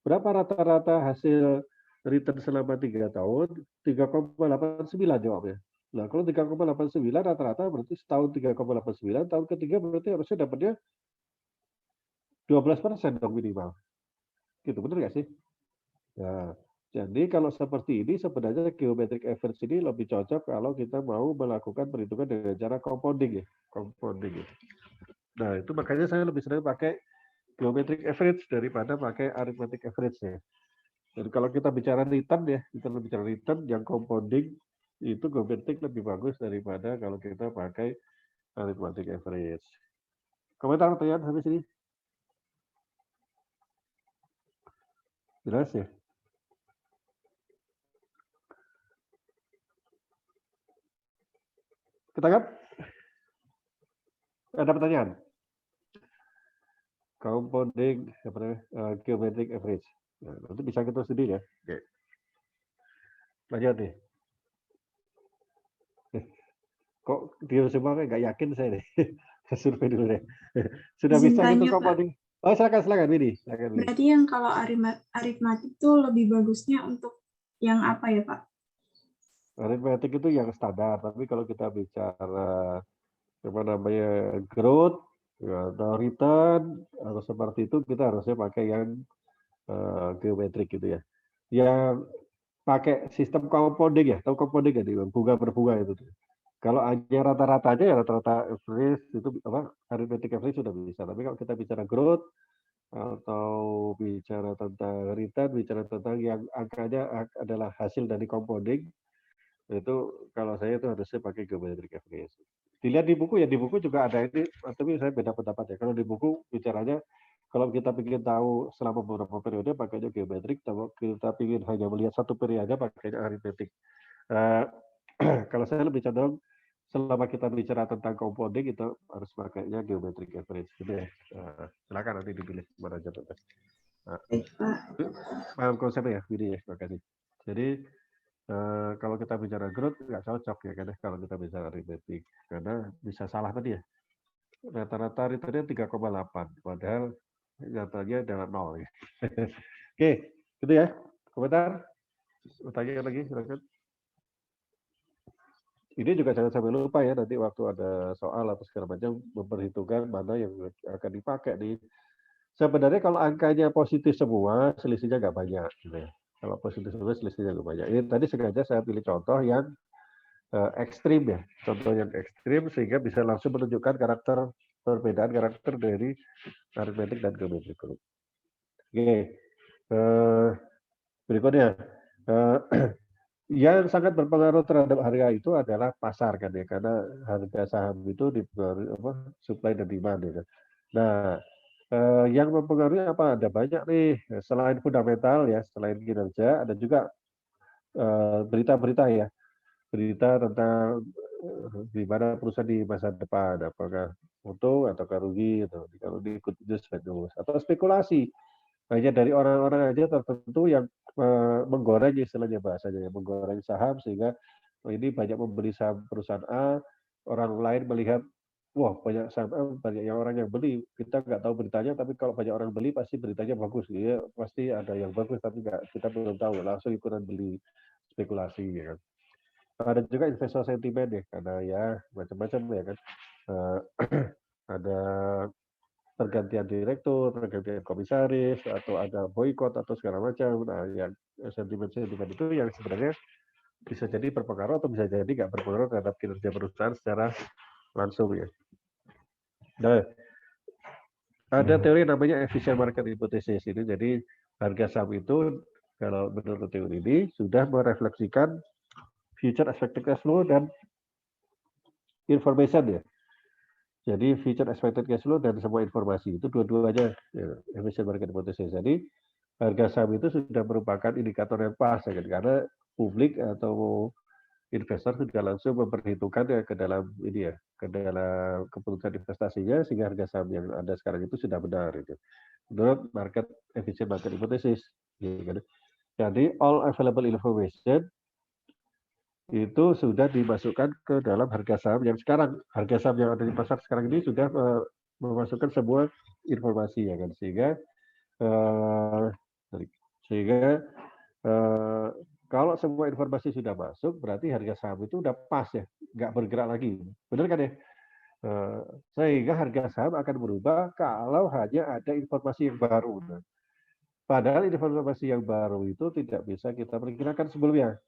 Speaker 1: Berapa rata-rata hasil return selama 3 tahun? 3,89 jawabnya. Nah, kalau 3,89 rata-rata berarti setahun 3,89, tahun ketiga berarti harusnya dapatnya 12% dong minimal. Gitu, benar nggak sih? Nah, jadi kalau seperti ini sebenarnya geometric average ini lebih cocok kalau kita mau melakukan perhitungan dengan cara compounding ya. Compounding ya. Nah, itu makanya saya lebih sering pakai geometric average daripada pakai arithmetic average ya. Dan kalau kita bicara return ya, kita bicara return yang compounding itu geometrik lebih bagus daripada kalau kita pakai arithmetic average. Komentar pertanyaan habis ini? Jelas ya? Ketangkap? Ada pertanyaan? Compounding apa namanya? Geometric average. Nah, nanti bisa kita sendiri ya. Oke. Lanjut nih. Kok dia semua nggak yakin saya nih. Survei dulu deh. Sudah
Speaker 4: Izin
Speaker 1: bisa
Speaker 4: tanya,
Speaker 1: gitu
Speaker 4: Pak.
Speaker 1: compounding? Oh, silakan Winnie. Silakan, Winnie.
Speaker 4: Berarti yang kalau aritmatik itu lebih bagusnya untuk yang apa ya, Pak?
Speaker 1: Aritmetik itu yang standar, tapi kalau kita bicara apa namanya growth ya, atau return atau seperti itu kita harusnya pakai yang geometrik gitu ya. Yang pakai sistem compounding ya, tahu compounding ya, bunga berbunga itu. Kalau hanya rata-rata aja ya rata-rata average itu apa arithmetic average sudah bisa. Tapi kalau kita bicara growth atau bicara tentang return, bicara tentang yang angkanya adalah hasil dari compounding, itu kalau saya itu harusnya pakai geometric average. Dilihat di buku ya, di buku juga ada ini, tapi saya beda pendapat ya. Kalau di buku bicaranya kalau kita ingin tahu selama beberapa periode pakainya geometrik, kalau kita ingin hanya melihat satu periode pakainya arithmetic. Kalau saya lebih cenderung selama kita bicara tentang compounding itu harus pakainya geometric average. Gitu ya. Silakan nanti dipilih mana aja.
Speaker 4: Baik, Pak.
Speaker 1: Paham konsepnya ya, Widhi ya, makasih. Jadi kalau kita bicara growth nggak cocok ya kan kalau kita bicara arithmetic karena bisa salah tadi ya. Rata-rata returnnya 3,8 padahal nyatanya adalah 0 ya. Oke, gitu ya. Komentar? Bertanya lagi silakan. Ini juga jangan sampai lupa ya nanti waktu ada soal atau segala macam memperhitungkan mana yang akan dipakai nih. Sebenarnya kalau angkanya positif semua selisihnya nggak banyak gitu ya. Kalau positif semua selisihnya nggak banyak. Ini tadi sengaja saya pilih contoh yang ekstrim ya, contoh yang ekstrim sehingga bisa langsung menunjukkan perbedaan karakter dari arithmetic dan geometric group. Oke, berikutnya yang sangat berpengaruh terhadap harga itu adalah pasar kan ya, karena harga saham itu dipengaruhi supply dan demand ya. Nah, yang mempengaruhi apa? Ada banyak nih selain fundamental ya, selain kinerja, ada juga berita-berita ya. Berita tentang gimana perusahaan di masa depan, apakah untung atau rugi gitu. Kalau diikut news atau spekulasi hanya dari orang-orang aja tertentu yang menggoreng istilahnya bahasanya, menggoreng saham sehingga ini banyak membeli saham perusahaan A, orang lain melihat wah banyak saham A, banyak yang orang yang beli, kita nggak tahu beritanya, tapi kalau banyak orang beli pasti beritanya bagus, ya pasti ada yang bagus, tapi kita belum tahu, langsung ikutan beli spekulasi ya kan. Ada juga investor sentimen ya, karena ya macam-macam ya kan. Ada pergantian direktur, pergantian komisaris, atau ada boykot atau segala macam. Nah, yang sentimen-sentimen itu yang sebenarnya bisa jadi berpengaruh atau bisa jadi nggak berpengaruh terhadap kinerja perusahaan secara langsung ya. Nah, ada teori namanya efficient market hypothesis ini. Jadi harga saham itu kalau menurut teori ini sudah merefleksikan future expected cash flow dan information ya. Jadi future expected cash flow dan semua informasi itu dua-duanya ya, efficient market hypothesis. Jadi harga saham itu sudah merupakan indikator yang pas ya kan? Karena publik atau investor sudah langsung memperhitungkan ya ke dalam ini ya, ke dalam keputusan investasinya sehingga harga saham yang ada sekarang itu sudah benar itu. Menurut market efficient market hypothesis. Ya kan? Jadi all available information itu sudah dimasukkan ke dalam harga saham yang sekarang. Harga saham yang ada di pasar sekarang ini sudah memasukkan sebuah informasi ya kan, sehingga kalau semua informasi sudah masuk, berarti harga saham itu udah pas ya, nggak bergerak lagi. Benar kan ya? Sehingga harga saham akan berubah kalau hanya ada informasi yang baru. Padahal informasi yang baru itu tidak bisa kita perkirakan sebelumnya.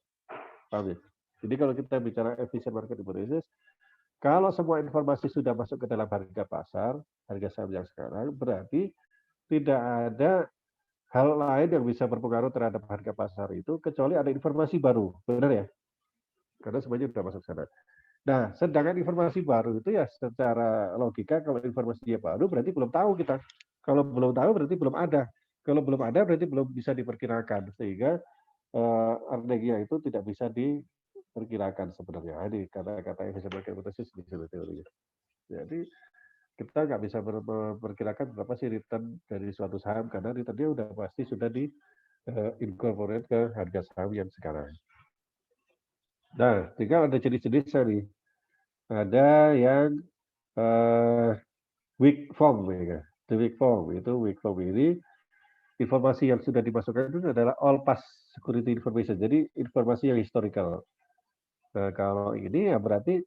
Speaker 1: Paham ya? Jadi kalau kita bicara efisien market hypothesis, kalau semua informasi sudah masuk ke dalam harga pasar, harga saham yang sekarang, berarti tidak ada hal lain yang bisa berpengaruh terhadap harga pasar itu kecuali ada informasi baru, benar ya? Karena semuanya sudah masuk sana. Nah, sedangkan informasi baru itu ya secara logika kalau informasinya baru berarti belum tahu kita. Kalau belum tahu berarti belum ada. Kalau belum ada berarti belum bisa diperkirakan, sehingga energia itu tidak bisa diperkirakan sebenarnya. Ini kata-kata efisien market hypothesis di sini teorinya. Jadi kita nggak bisa memperkirakan berapa sih return dari suatu saham karena returnnya udah pasti sudah di incorporate ke harga saham yang sekarang. Nah, tinggal ada jenis-jenisnya nih. Ada yang weak form, ya. The weak form ini informasi yang sudah dimasukkan itu adalah all past security information. Jadi informasi yang historical. Nah, kalau ini ya berarti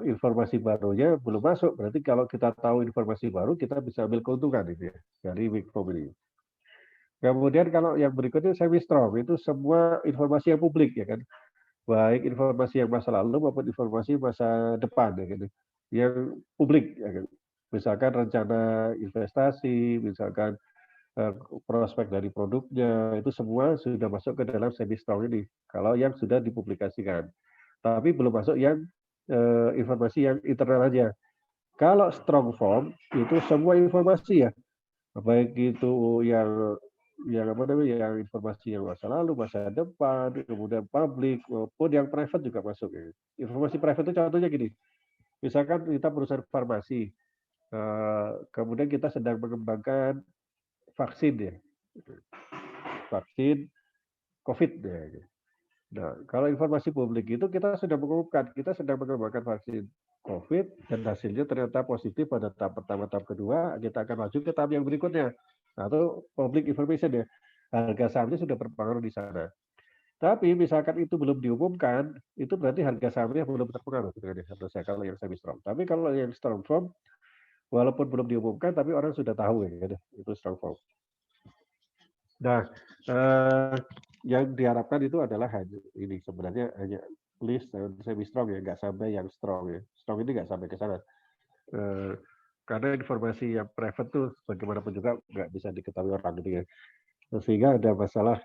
Speaker 1: informasi barunya belum masuk. Berarti kalau kita tahu informasi baru, kita bisa ambil keuntungan itu ya, dari weak form ini. Kemudian kalau yang berikutnya semi strong, itu semua informasi yang publik ya kan. Baik informasi yang masa lalu maupun informasi masa depan ya gitu. Yang publik ya kan. Misalkan rencana investasi, misalkan prospek dari produknya, itu semua sudah masuk ke dalam semi strong ini. Kalau yang sudah dipublikasikan. Tapi belum masuk yang informasi yang internal aja. Kalau strong form itu semua informasi ya, baik itu yang apa namanya, yang informasi yang masa lalu, masa depan, kemudian publik maupun yang private juga masuk. Ya. Informasi private itu contohnya gini, misalkan kita perusahaan farmasi, kemudian kita sedang mengembangkan vaksin ya, vaksin COVID ya. Nah, kalau informasi publik itu kita sudah mengumumkan, kita sedang mengembangkan vaksin COVID dan hasilnya ternyata positif pada tahap pertama, tahap kedua, kita akan maju ke tahap yang berikutnya. Atau public information ya, harga sahamnya sudah berpengaruh di sana. Tapi misalkan itu belum diumumkan, itu berarti harga sahamnya belum terpengaruh. Harusnya kalau yang semi strong. Tapi kalau yang strong form, walaupun belum diumumkan, tapi orang sudah tahu ya, itu strong form. Nah, yang diharapkan itu adalah ini sebenarnya hanya list semi strong ya, nggak sampai yang strong ya. Strong ini nggak sampai ke sana. Karena informasi yang private tuh bagaimanapun juga nggak bisa diketahui orang gitu ya. Sehingga ada masalah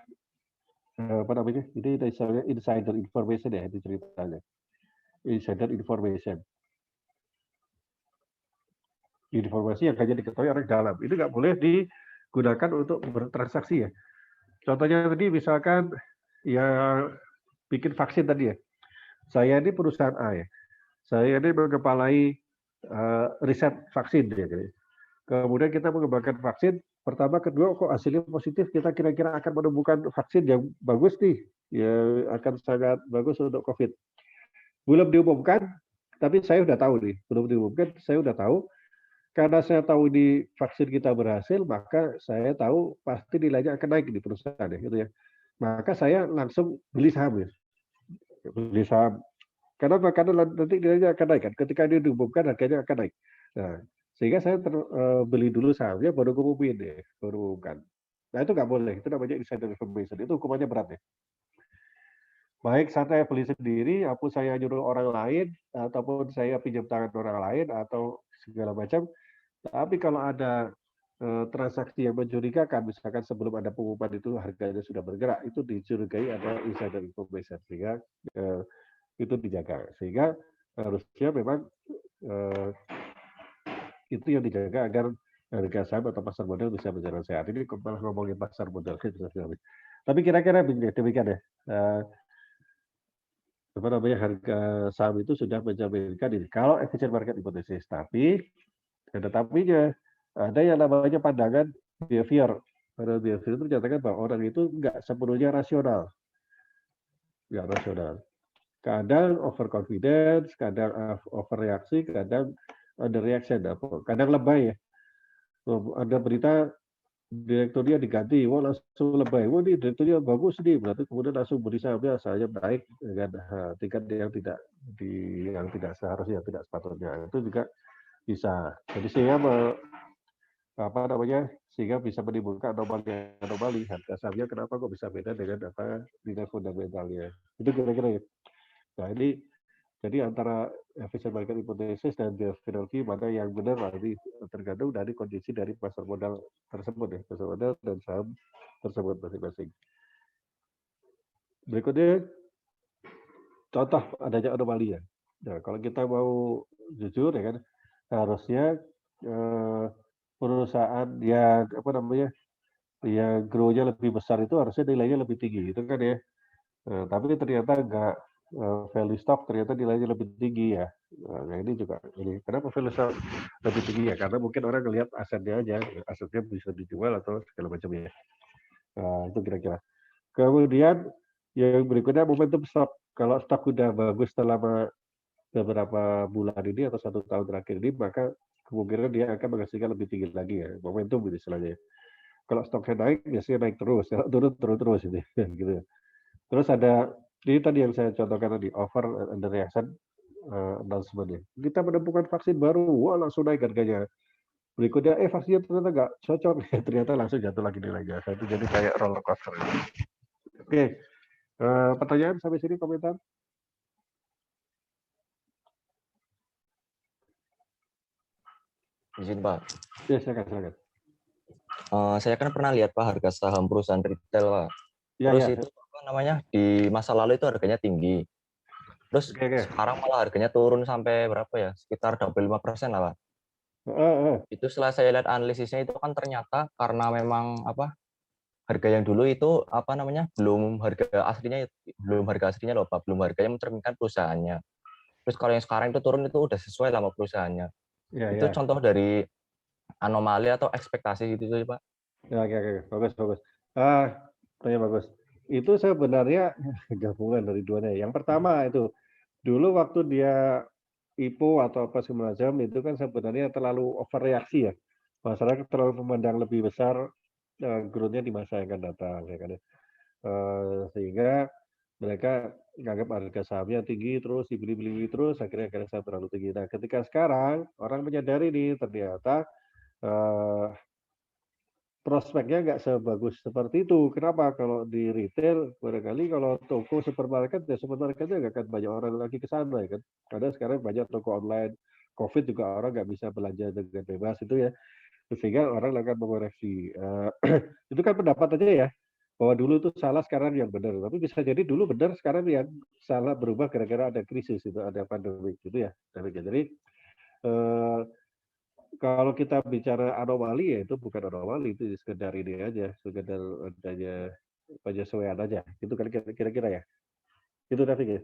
Speaker 1: apa namanya? Ini misalnya insider information ya, itu ceritanya. Insider information. Informasi yang hanya diketahui orang dalam. Itu nggak boleh digunakan untuk bertransaksi ya. Contohnya tadi misalkan ya bikin vaksin tadi ya. Saya ini perusahaan A ya. Saya ini mengepalai riset vaksin ya. Kemudian kita mengembangkan vaksin. Pertama, kedua, kok hasilnya positif. Kita kira-kira akan menemukan vaksin yang bagus nih, ya akan sangat bagus untuk COVID. Belum diumumkan, tapi saya sudah tahu nih. Belum diumumkan, saya sudah tahu. Karena saya tahu ini vaksin kita berhasil, maka saya tahu pasti nilainya akan naik di perusahaan ya, gitu ya. Maka saya langsung beli saham ya. Beli saham. Karena nanti nilainya akan naik kan. Ketika ini diumumkan harganya akan naik. Nah, sehingga saya beli dulu sahamnya baru ngumumin ya, baru umumkan. Nah itu nggak boleh. Itu namanya insider information. Itu hukumannya berat ya. Baik saya beli sendiri, ataupun saya nyuruh orang lain, ataupun saya pinjam tangan orang lain, atau segala macam. Tapi kalau ada transaksi yang mencurigakan, misalkan sebelum ada pengumuman itu harganya sudah bergerak, itu dicurigai ada insider information, sehingga itu dijaga. Sehingga harusnya memang itu yang dijaga agar harga saham atau pasar modal bisa berjalan sehat. Ini malah ngomongin pasar modal. Tapi kira-kira demikian ya. Apa namanya, harga saham itu sudah menjaminkan ini. Kalau efisien market hypothesis, tapi ada tapinya. Ada yang namanya pandangan behavior. Pada behavior itu menyatakan bahwa orang itu nggak sepenuhnya rasional. nggak rasional. Kadang overconfidence, kadang overreaksi, kadang underreaction, kadang lebay ya. Ada berita direkturnya diganti, wah langsung lebay, wah ini direkturnya bagus nih, berarti kemudian langsung beli sahamnya saya baik dengan tingkat yang tidak seharusnya, tidak sepatutnya, itu juga bisa. Jadi sehingga bisa menimbulkan anomali harga sahamnya kenapa kok bisa beda dengan nilai fundamentalnya. Itu kira-kira ya. Nah ini jadi antara efficient market hypothesis dan behavioral key mana yang benar, ini tergantung dari kondisi dari pasar modal tersebut ya, pasar modal dan saham tersebut masing-masing. Berikutnya contoh adanya anomali ya. Nah, kalau kita mau jujur ya kan, harusnya perusahaan yang yang grow-nya lebih besar itu harusnya nilainya lebih tinggi, itu kan ya. Tapi ternyata enggak, value stock ternyata nilainya lebih tinggi ya. Nah ini juga ini kenapa value stock lebih tinggi ya? Karena mungkin orang ngelihat asetnya aja, asetnya bisa dijual atau segala macam ya. Nah, itu kira-kira. Kemudian yang berikutnya momentum stock. Kalau stok udah bagus selama beberapa bulan ini atau 1 tahun terakhir ini, maka kemungkinan dia akan menghasilkan lebih tinggi lagi ya. Momentum gitu istilahnya. Kalau stoknya naik, biasanya naik terus. Kalau turun terus ini, gitu. Terus ada ini tadi yang saya contohkan tadi, over underreaction announcement ya. Kita menemukan vaksin baru, wah langsung naik harganya. Berikutnya, vaksinnya ternyata nggak cocok, ternyata langsung jatuh lagi nilainya. Itu jadi kayak roller coaster. Oke, pertanyaan sampai sini, komentar?
Speaker 7: Izin Pak.
Speaker 1: Ya, silakan.
Speaker 7: Saya kan pernah lihat Pak harga saham perusahaan retail Pak.
Speaker 1: Ya,
Speaker 7: Terus
Speaker 1: ya.
Speaker 7: itu di masa lalu itu harganya tinggi. Terus sekarang malah harganya turun sampai berapa ya? Sekitar 25% lah Pak. Itu setelah saya lihat analisisnya itu kan ternyata karena memang harga yang dulu itu belum harga aslinya loh Pak, belum harganya mencerminkan perusahaannya. Terus kalau yang sekarang itu turun itu udah sesuai sama perusahaannya.
Speaker 1: Ya,
Speaker 7: itu
Speaker 1: ya.
Speaker 7: contoh dari anomali atau ekspektasi gitu sih Pak.
Speaker 1: Ya, oke, bagus. Tanya bagus. Itu sebenarnya gabungan dari duanya. Yang pertama itu dulu waktu dia IPO atau apa segala macam itu kan sebenarnya terlalu overreaksi ya. Masyarakat terlalu memandang lebih besar growth-nya di masa yang akan datang ya kan. Sehingga mereka menganggap harga sahamnya tinggi terus dibeli terus akhirnya harga saham terlalu tinggi. Nah, ketika sekarang orang menyadari nih ternyata prospeknya nggak sebagus seperti itu. Kenapa? Kalau di retail, barangkali kalau toko supermarket, ya supermarketnya nggak akan banyak orang lagi ke sana, ya kan? Karena sekarang banyak toko online, COVID juga orang nggak bisa belanja dengan bebas itu ya, sehingga orang akan mengoreksi. Itu kan pendapat aja ya, bahwa dulu itu salah, sekarang yang benar. Tapi bisa jadi dulu benar, sekarang yang salah berubah gara-gara ada krisis, itu ada pandemi, gitu ya. Jadi kalau kita bicara anomali ya itu bukan anomali, itu sekedar ini aja, sekedar adanya penyesuaian aja. Itu kan kira-kira ya. Itu Taufik ya.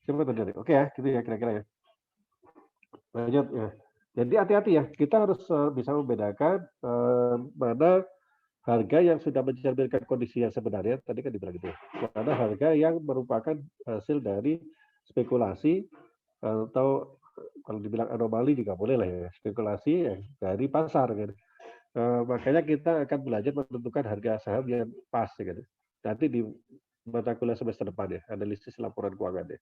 Speaker 1: Coba terjadi. Oke ya, gitu ya kira-kira ya. Lanjut ya. Jadi hati-hati ya, kita harus bisa membedakan mana harga yang sudah mencerminkan kondisi yang sebenarnya, tadi kan dibilang gitu. Mana harga yang merupakan hasil dari spekulasi atau kalau dibilang anomali juga boleh lah ya, spekulasi dari pasar gitu. Makanya kita akan belajar menentukan harga saham yang pas gitu. Nanti di mata kuliah semester depan ya, analisis laporan keuangan ya.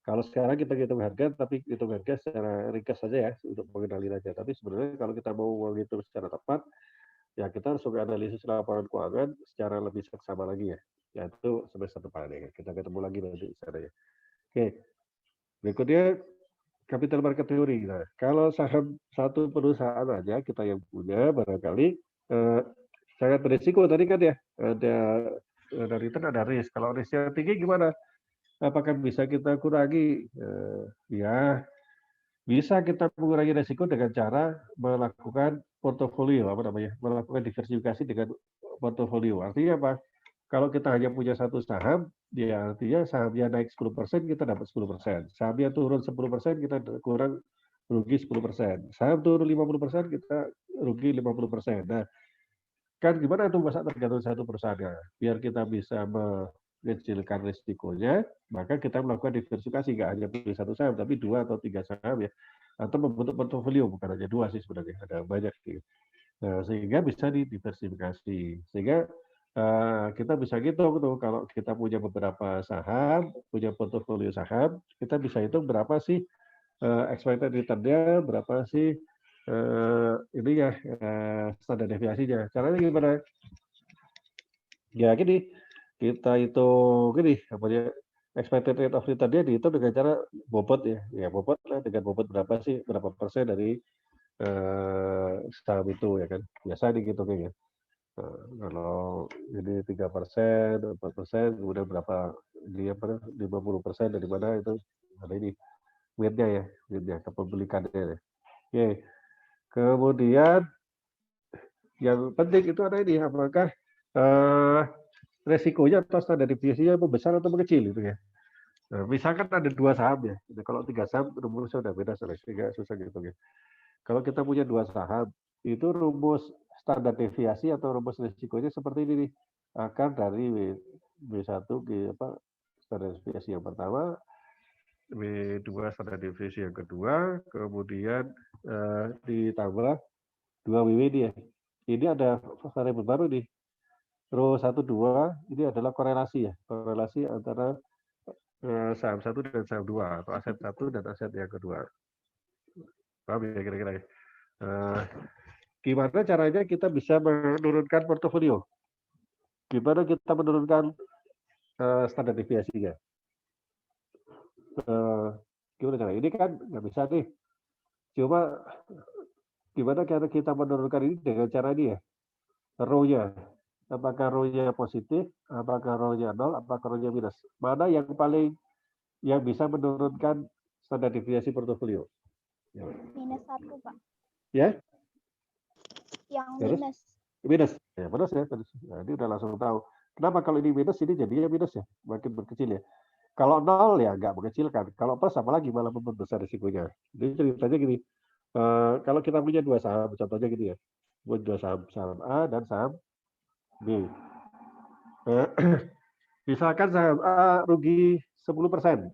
Speaker 1: Kalau sekarang kita hitung harga, tapi hitung harga secara ringkas saja ya untuk mengenali aja. Tapi sebenarnya kalau kita mau menghitung secara tepat, ya kita harus analisis laporan keuangan secara lebih seksama lagi ya. Yaitu semester depan ya. Kita ketemu lagi nanti sana ya. Oke. Berikutnya capital market theory. Nah, kalau saham satu perusahaan aja kita yang punya barangkali sangat berisiko tadi kan ya. Ada return, ada risk. Kalau risknya tinggi gimana? Apakah bisa kita kurangi? Ya, bisa kita mengurangi risiko dengan cara melakukan portofolio, melakukan diversifikasi dengan portofolio. Artinya apa? Kalau kita hanya punya satu saham, ya artinya sahamnya naik 10%, kita dapat 10%. Sahamnya turun 10%, kita kurang rugi 10%. Saham turun 50%, kita rugi 50%. Nah, Kan gimana itu masa tergantung satu perusahaan. Biar kita bisa mengecilkan risikonya, maka kita melakukan diversifikasi, nggak hanya beli satu saham, tapi 2 atau 3 saham ya. Atau membentuk portofolio, bukan hanya 2 sih sebenarnya, ada banyak. Gitu. Nah, sehingga bisa didiversifikasi. Sehingga kita bisa hitung tuh, kalau kita punya beberapa saham, punya portofolio saham, kita bisa hitung berapa sih expected return-nya, berapa sih ini ya standar deviasinya. Caranya gimana? Ya gini, kita hitung gini, expected rate of return-nya dihitung dengan cara bobot ya. Ya bobot lah, dengan bobot berapa sih, berapa persen dari saham itu ya kan. Biasa dihitungnya ya. Kalau ini 3%, 4%, kemudian berapa dia 50% dari mana itu ada ini weight-nya ya, weight-nya kepemilikannya ya. Oke. Kemudian yang penting itu ada ini, apakah resikonya atau standar deviasinya besar atau kecil itu ya. Nah, misalkan ada 2 saham ya, kalau 3 saham rumusnya udah beda sehingga susah gitu ya. Kalau kita punya 2 saham, itu rumus standar deviasi atau rumus resikonya seperti ini nih. Akar dari B1 ke standar deviasi yang pertama, B2 standar deviasi yang kedua, kemudian ditambah 2WW dia. Ini ada variabel baru nih. Rho 1, 2, ini adalah korelasi ya. Korelasi antara saham 1 dan saham 2, atau aset 1 dan aset yang kedua. Paham ya kira-kira ya? Gimana caranya kita bisa menurunkan portofolio? Gimana kita menurunkan standar deviasinya? Gimana cara? Ini kan nggak bisa nih. Cuma gimana cara kita menurunkan ini dengan cara ini ya? Rho-nya. Apakah rho-nya positif? Apakah rho-nya 0? Apakah rho-nya minus? Mana yang bisa menurunkan standar deviasi portofolio?
Speaker 5: Minus 1, Pak.
Speaker 1: Ya?
Speaker 5: Yang
Speaker 1: Terus?
Speaker 5: minus.
Speaker 1: Minus. Ya, minus ya. Nah, ini udah langsung tahu. Kenapa kalau ini minus, ini jadinya minus ya? Makin berkecil ya. Kalau 0 ya nggak mengecilkan. Kalau plus apalagi malah membesar risikonya. Jadi ceritanya gini. Kalau kita punya 2 saham, contohnya gini ya. Punya 2 saham, saham A dan saham B. Misalkan saham A rugi 10%.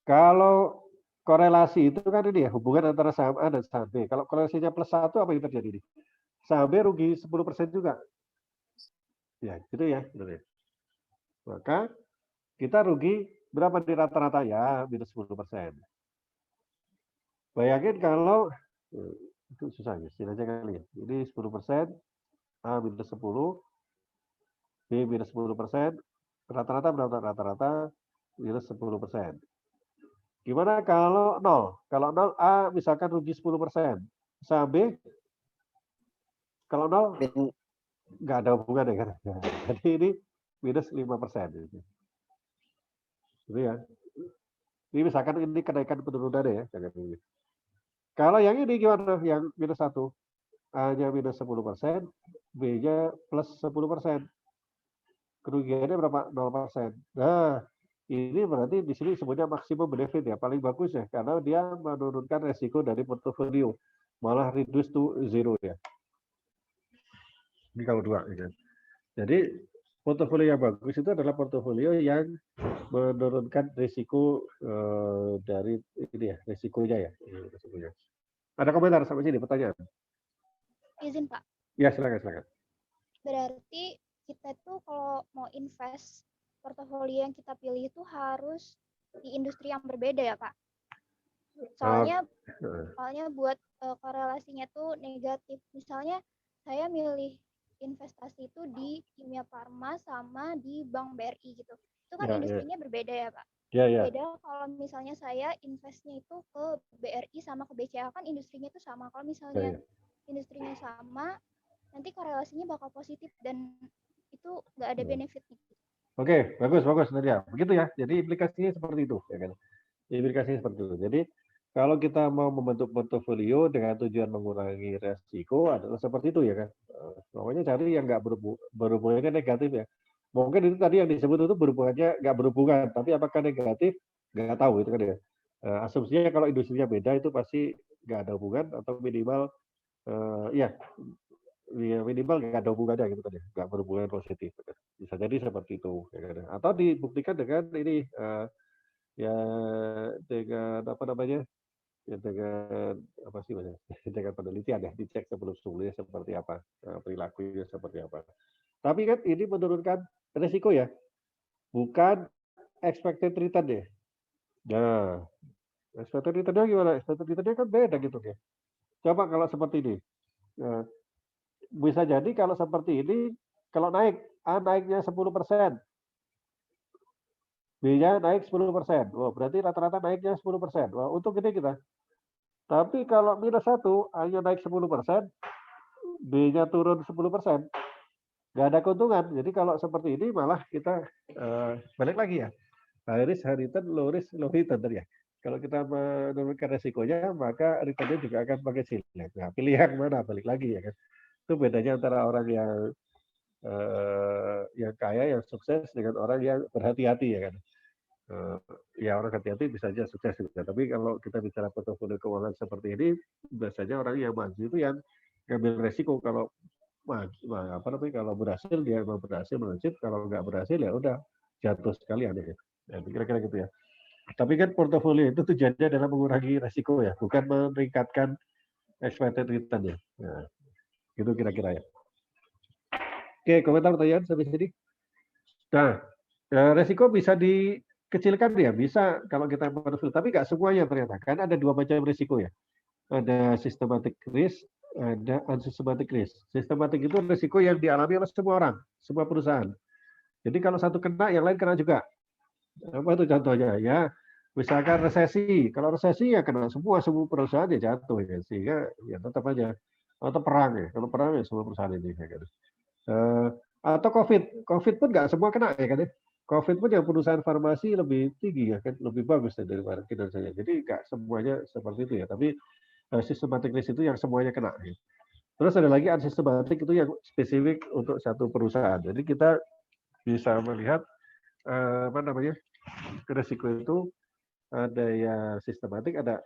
Speaker 1: Kalau korelasi itu kan ini ya, hubungan antara saham A dan saham B. Kalau korelasinya plus 1, apa yang terjadi? Saham B rugi 10% juga. Ya, gitu ya. Maka kita rugi berapa di rata-rata ya? Minus 10%. Bayangin kalau, itu susah ya, istilahnya kali ya. Ini 10%, A minus 10, B minus 10%, rata-rata berapa? Rata-rata minus 10%. Gimana kalau 0? Kalau 0, A misalkan rugi 10%. Saham B, kalau 0, nggak ada hubungan ya kan? Jadi ini minus 5%. Gitu ya. Ini misalkan ini kenaikan penurunan ya. Kalau yang ini gimana? Yang minus 1. A-nya minus 10%, B-nya plus 10%. Kerugiannya berapa? 0%. Nah, ini berarti di sini sebutnya maksimum benefit ya, paling bagus ya, karena dia menurunkan resiko dari portofolio, malah reduce to zero ya. Ini kalau 2 ya. Jadi portofolio yang bagus itu adalah portofolio yang menurunkan risiko dari ini ya, risikonya ya. Ada komentar sampai sini, pertanyaan?
Speaker 5: Izin, Pak.
Speaker 1: Ya, silakan.
Speaker 5: Berarti kita tuh kalau mau invest, portofolio yang kita pilih itu harus di industri yang berbeda ya, Pak? Soalnya buat korelasinya tuh negatif. Misalnya saya milih investasi itu di Kimia Farma sama di Bank BRI gitu. Itu kan industrinya berbeda ya, Pak? Beda kalau misalnya saya investnya itu ke BRI sama ke BCA, kan industrinya itu sama. Kalau misalnya industrinya sama, nanti korelasinya bakal positif dan itu nggak ada benefitnya.
Speaker 1: Oke, bagus Nadia. Begitu ya. Jadi implikasinya seperti itu, ya kan? Implikasinya seperti itu. Jadi kalau kita mau membentuk portofolio dengan tujuan mengurangi resiko adalah seperti itu ya kan. Pokoknya cari yang nggak berhubungannya negatif ya. Mungkin itu tadi yang disebut itu berhubungannya nggak berhubungan, tapi apakah negatif nggak tahu itu kan ya. Asumsinya kalau industrinya beda itu pasti nggak ada hubungan atau minimal Ya, minimal nggak ada hubungannya gitu kan ya, nggak berhubungan positif. Bisa jadi seperti itu. Atau dibuktikan dengan ini, ya dengan apa namanya, ya dengan apa sih namanya, dengan penelitian ya, dicek sebelum sebelumnya seperti apa, perilakunya seperti apa. Tapi kan ini menurunkan risiko ya, bukan expected return ya. Nah, expected return-nya gimana? Expected return-nya kan beda gitu ya. Coba kalau seperti ini. Nah, bisa jadi kalau seperti ini, kalau naik, A naiknya 10%, B-nya naik 10%. Wah, berarti rata-rata naiknya 10%. Wah, untung gede kita. Tapi kalau minus 1, A-nya naik 10%, B-nya turun 10%. Nggak ada keuntungan. Jadi kalau seperti ini malah kita balik lagi ya. High risk, high return, low risk, low return ya. Kalau kita menurunkan resikonya, maka returnnya juga akan mengecil. Nah, pilih yang mana? Balik lagi ya kan. Itu bedanya antara orang yang kaya, yang sukses dengan orang yang berhati-hati ya kan. Ya orang hati-hati bisa aja sukses juga. Tapi kalau kita bicara portofolio keuangan seperti ini, biasanya orang yang maju itu yang ngambil resiko. Kalau apa namanya, kalau berhasil dia mau berhasil melejit, kalau nggak berhasil ya udah jatuh sekalian ya. Kira-kira gitu ya. Tapi kan portofolio itu tujuannya adalah mengurangi resiko ya, bukan meningkatkan expected return ya. Nah, itu kira-kira ya. Oke, komentar pertanyaan sampai sini. Nah, resiko bisa dikecilkan ya, bisa kalau kita portofolio, tapi nggak semuanya ternyata. Kan ada dua macam resiko ya. Ada systematic risk, ada unsystematic risk. Systematic itu resiko yang dialami oleh semua orang, semua perusahaan. Jadi kalau satu kena, yang lain kena juga. Apa itu contohnya? Ya, misalkan resesi. Kalau resesi ya kena semua perusahaan ya jatuh ya, sehingga ya tetap aja. Atau perang ya, kalau perang ya semua perusahaan ini ya kan. Atau COVID pun nggak semua kena ya kan. COVID pun yang perusahaan farmasi lebih tinggi ya kan, lebih bagus daripada kinerjanya. Jadi nggak semuanya seperti itu ya, tapi systematic risk itu yang semuanya kena. Ya. Terus ada lagi unsystematic itu yang spesifik untuk satu perusahaan. Jadi kita bisa melihat apa namanya, risiko itu ada yang sistematik, ada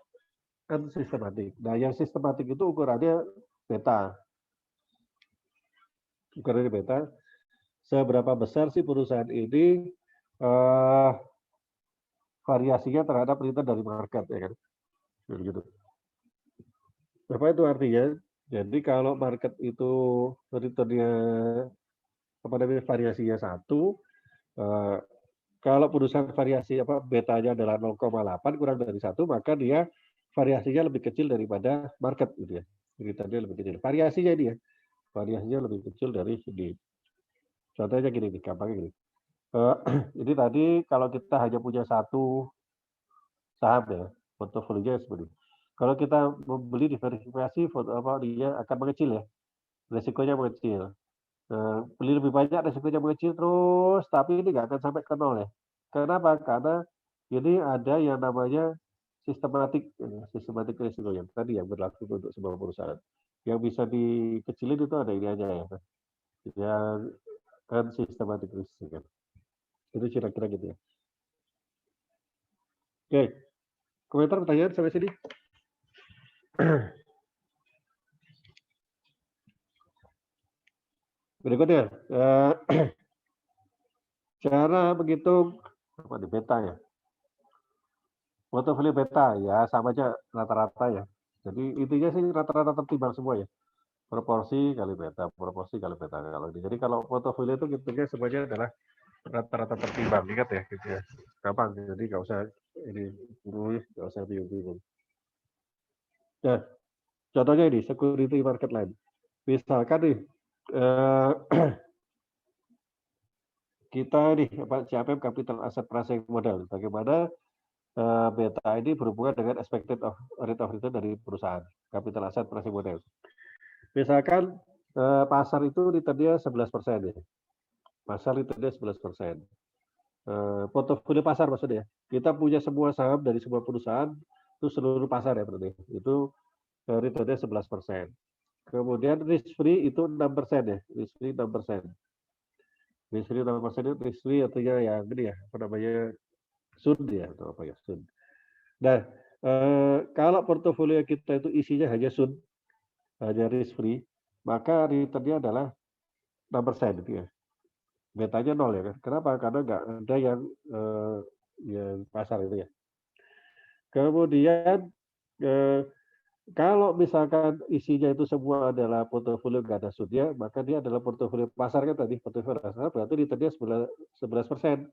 Speaker 1: unsystematic. Nah, yang sistematik itu ukurannya beta. Ukurannya beta. Seberapa besar sih perusahaan ini variasinya terhadap return dari market ya kan? Gitu. Apa itu artinya? Jadi kalau market itu returnnya apa namanya, variasinya 1, kalau perusahaan variasi apa betanya adalah 0,8 kurang dari 1, maka dia variasinya lebih kecil daripada market gitu ya. Returnnya lebih kecil. Variasinya ini ya. Variasinya lebih kecil dari ini. Contohnya gini nih, gampangnya gini. Ini tadi kalau kita hanya punya satu saham ya, portofolionya seperti ini. Kalau kita membeli diversifikasi, dia akan mengecil ya, resikonya mengecil. Beli lebih banyak, resikonya mengecil terus, tapi ini nggak akan sampai ke 0 ya. Kenapa? Karena ini ada yang namanya sistematik risiko yang tadi yang berlaku untuk sebuah perusahaan. Yang bisa dikecilin itu ada ini aja ya, yang kan sistematik risiko. Itu kira-kira gitu ya. Oke, komentar pertanyaan sampai sini. Berikutnya, cara menghitung apa di beta ya. Portofolio beta ya sama aja rata-rata ya. Jadi intinya sih rata-rata tertimbang semua ya. Proporsi kali beta kalau ini. Jadi kalau portofolio itu hitungnya semuanya adalah rata-rata tertimbang, ingat ya gitu ya. Gampang, jadi nggak usah ini nggak usah bingung-bingung. Nah, contohnya ini security market line. Misalkan nih kita nih CAPM capital asset pricing model, bagaimana beta ini berhubungan dengan expected rate of return dari perusahaan, capital asset pricing model. Misalkan pasar itu returnnya 11% ya. Pasar returnnya 11%. Portofolio pasar maksudnya. Kita punya semua saham dari sebuah perusahaan, itu seluruh pasar ya berarti. Itu returnnya 11%. Kemudian risk free itu 6% ya. Risk free 6%. Risk free 6% itu risk free artinya yang gini ya, apa namanya, sun ya, atau apa ya, sun. Nah, kalau portofolio kita itu isinya hanya sun, hanya risk free, maka returnnya adalah 6% gitu ya. Betanya 0 ya kan. Kenapa? Karena nggak ada yang pasar itu ya. Kemudian kalau misalkan isinya itu semua adalah portofolio nggak ada sunnya, maka dia adalah portofolio pasar kan tadi, portofolio pasar berarti returnnya 11%.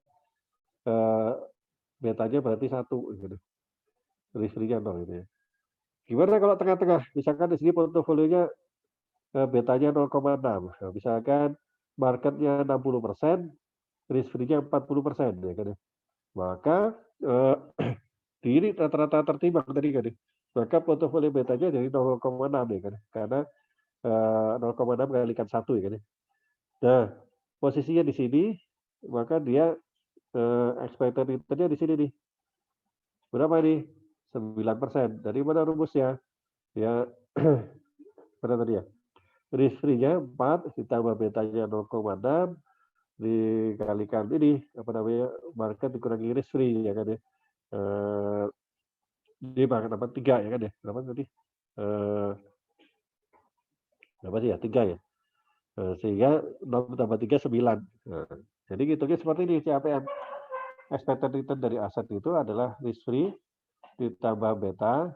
Speaker 1: Betanya berarti 1 gitu. Risk free-nya 0 gitu ya. Gimana kalau tengah-tengah? Misalkan di sini portofolionya betanya 0,6. Nah, misalkan marketnya 60%, risk free-nya 40% ya kan ya. Maka ini rata-rata tertimbang tadi kan ya. Maka portofolio betanya jadi 0,6 ya kan. Karena 0,6 kalikan 1 ya kan ya. Nah, posisinya di sini, maka dia expected return-nya di sini nih. Berapa ini? 9%. Dari mana rumusnya? Ya, berapa tadi ya? Risk free-nya 4 ditambah betanya 0,6 dikalikan ini apa namanya market dikurangi risk free ya kan ya. Di market apa 3 ya kan ya. Berapa tadi? Berapa sih ya? 3 ya. Sehingga 0 tambah 3 9. Nah, jadi hitungnya seperti ini CAPM. Expected return dari aset itu adalah risk free ditambah beta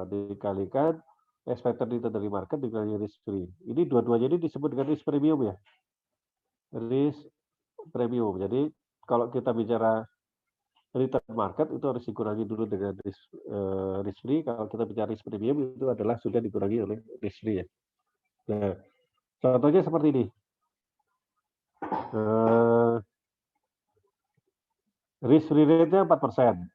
Speaker 1: dikalikan expected return dari market dikali risk free. Ini dua-duanya ini disebut dengan risk premium ya. Risk premium. Jadi kalau kita bicara return market itu harus dikurangi dulu dengan risk free. Kalau kita bicara risk premium itu adalah sudah dikurangi oleh risk free ya. Nah, contohnya seperti ini. Risk free rate-nya 4%.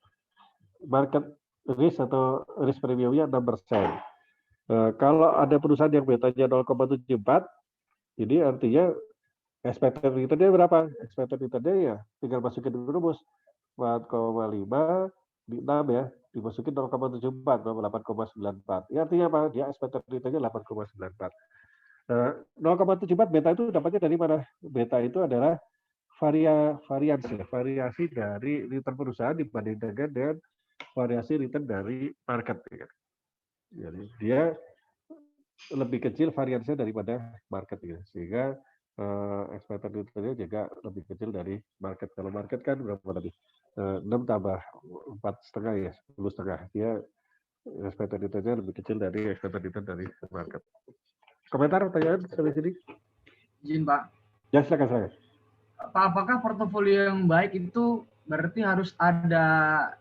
Speaker 1: Market risk atau risk premium-nya 6%. Kalau ada perusahaan yang betanya 0,74, jadi artinya expected return-nya berapa? Expected return-nya ya tinggal masukin dulu rumus 4,5 di 6 ya, dimasukin 0,74 8,94. Ya artinya apa? Dia expected return-nya 8,94. 0,74 beta itu dapatnya dari mana? Beta itu adalah variasi dari return perusahaan dibandingkan dengan variasi return dari market. Jadi dia lebih kecil variasinya daripada market gitu. Sehingga expected return-nya juga lebih kecil dari market. Kalau market kan berapa tadi? 6 tambah 4,5 ya, 10,5. Dia expected return-nya lebih kecil dari expected return dari market. Komentar, pertanyaan sampai sini?
Speaker 2: Izin Pak.
Speaker 1: Ya silakan.
Speaker 2: Pak, apakah portofolio yang baik itu berarti harus ada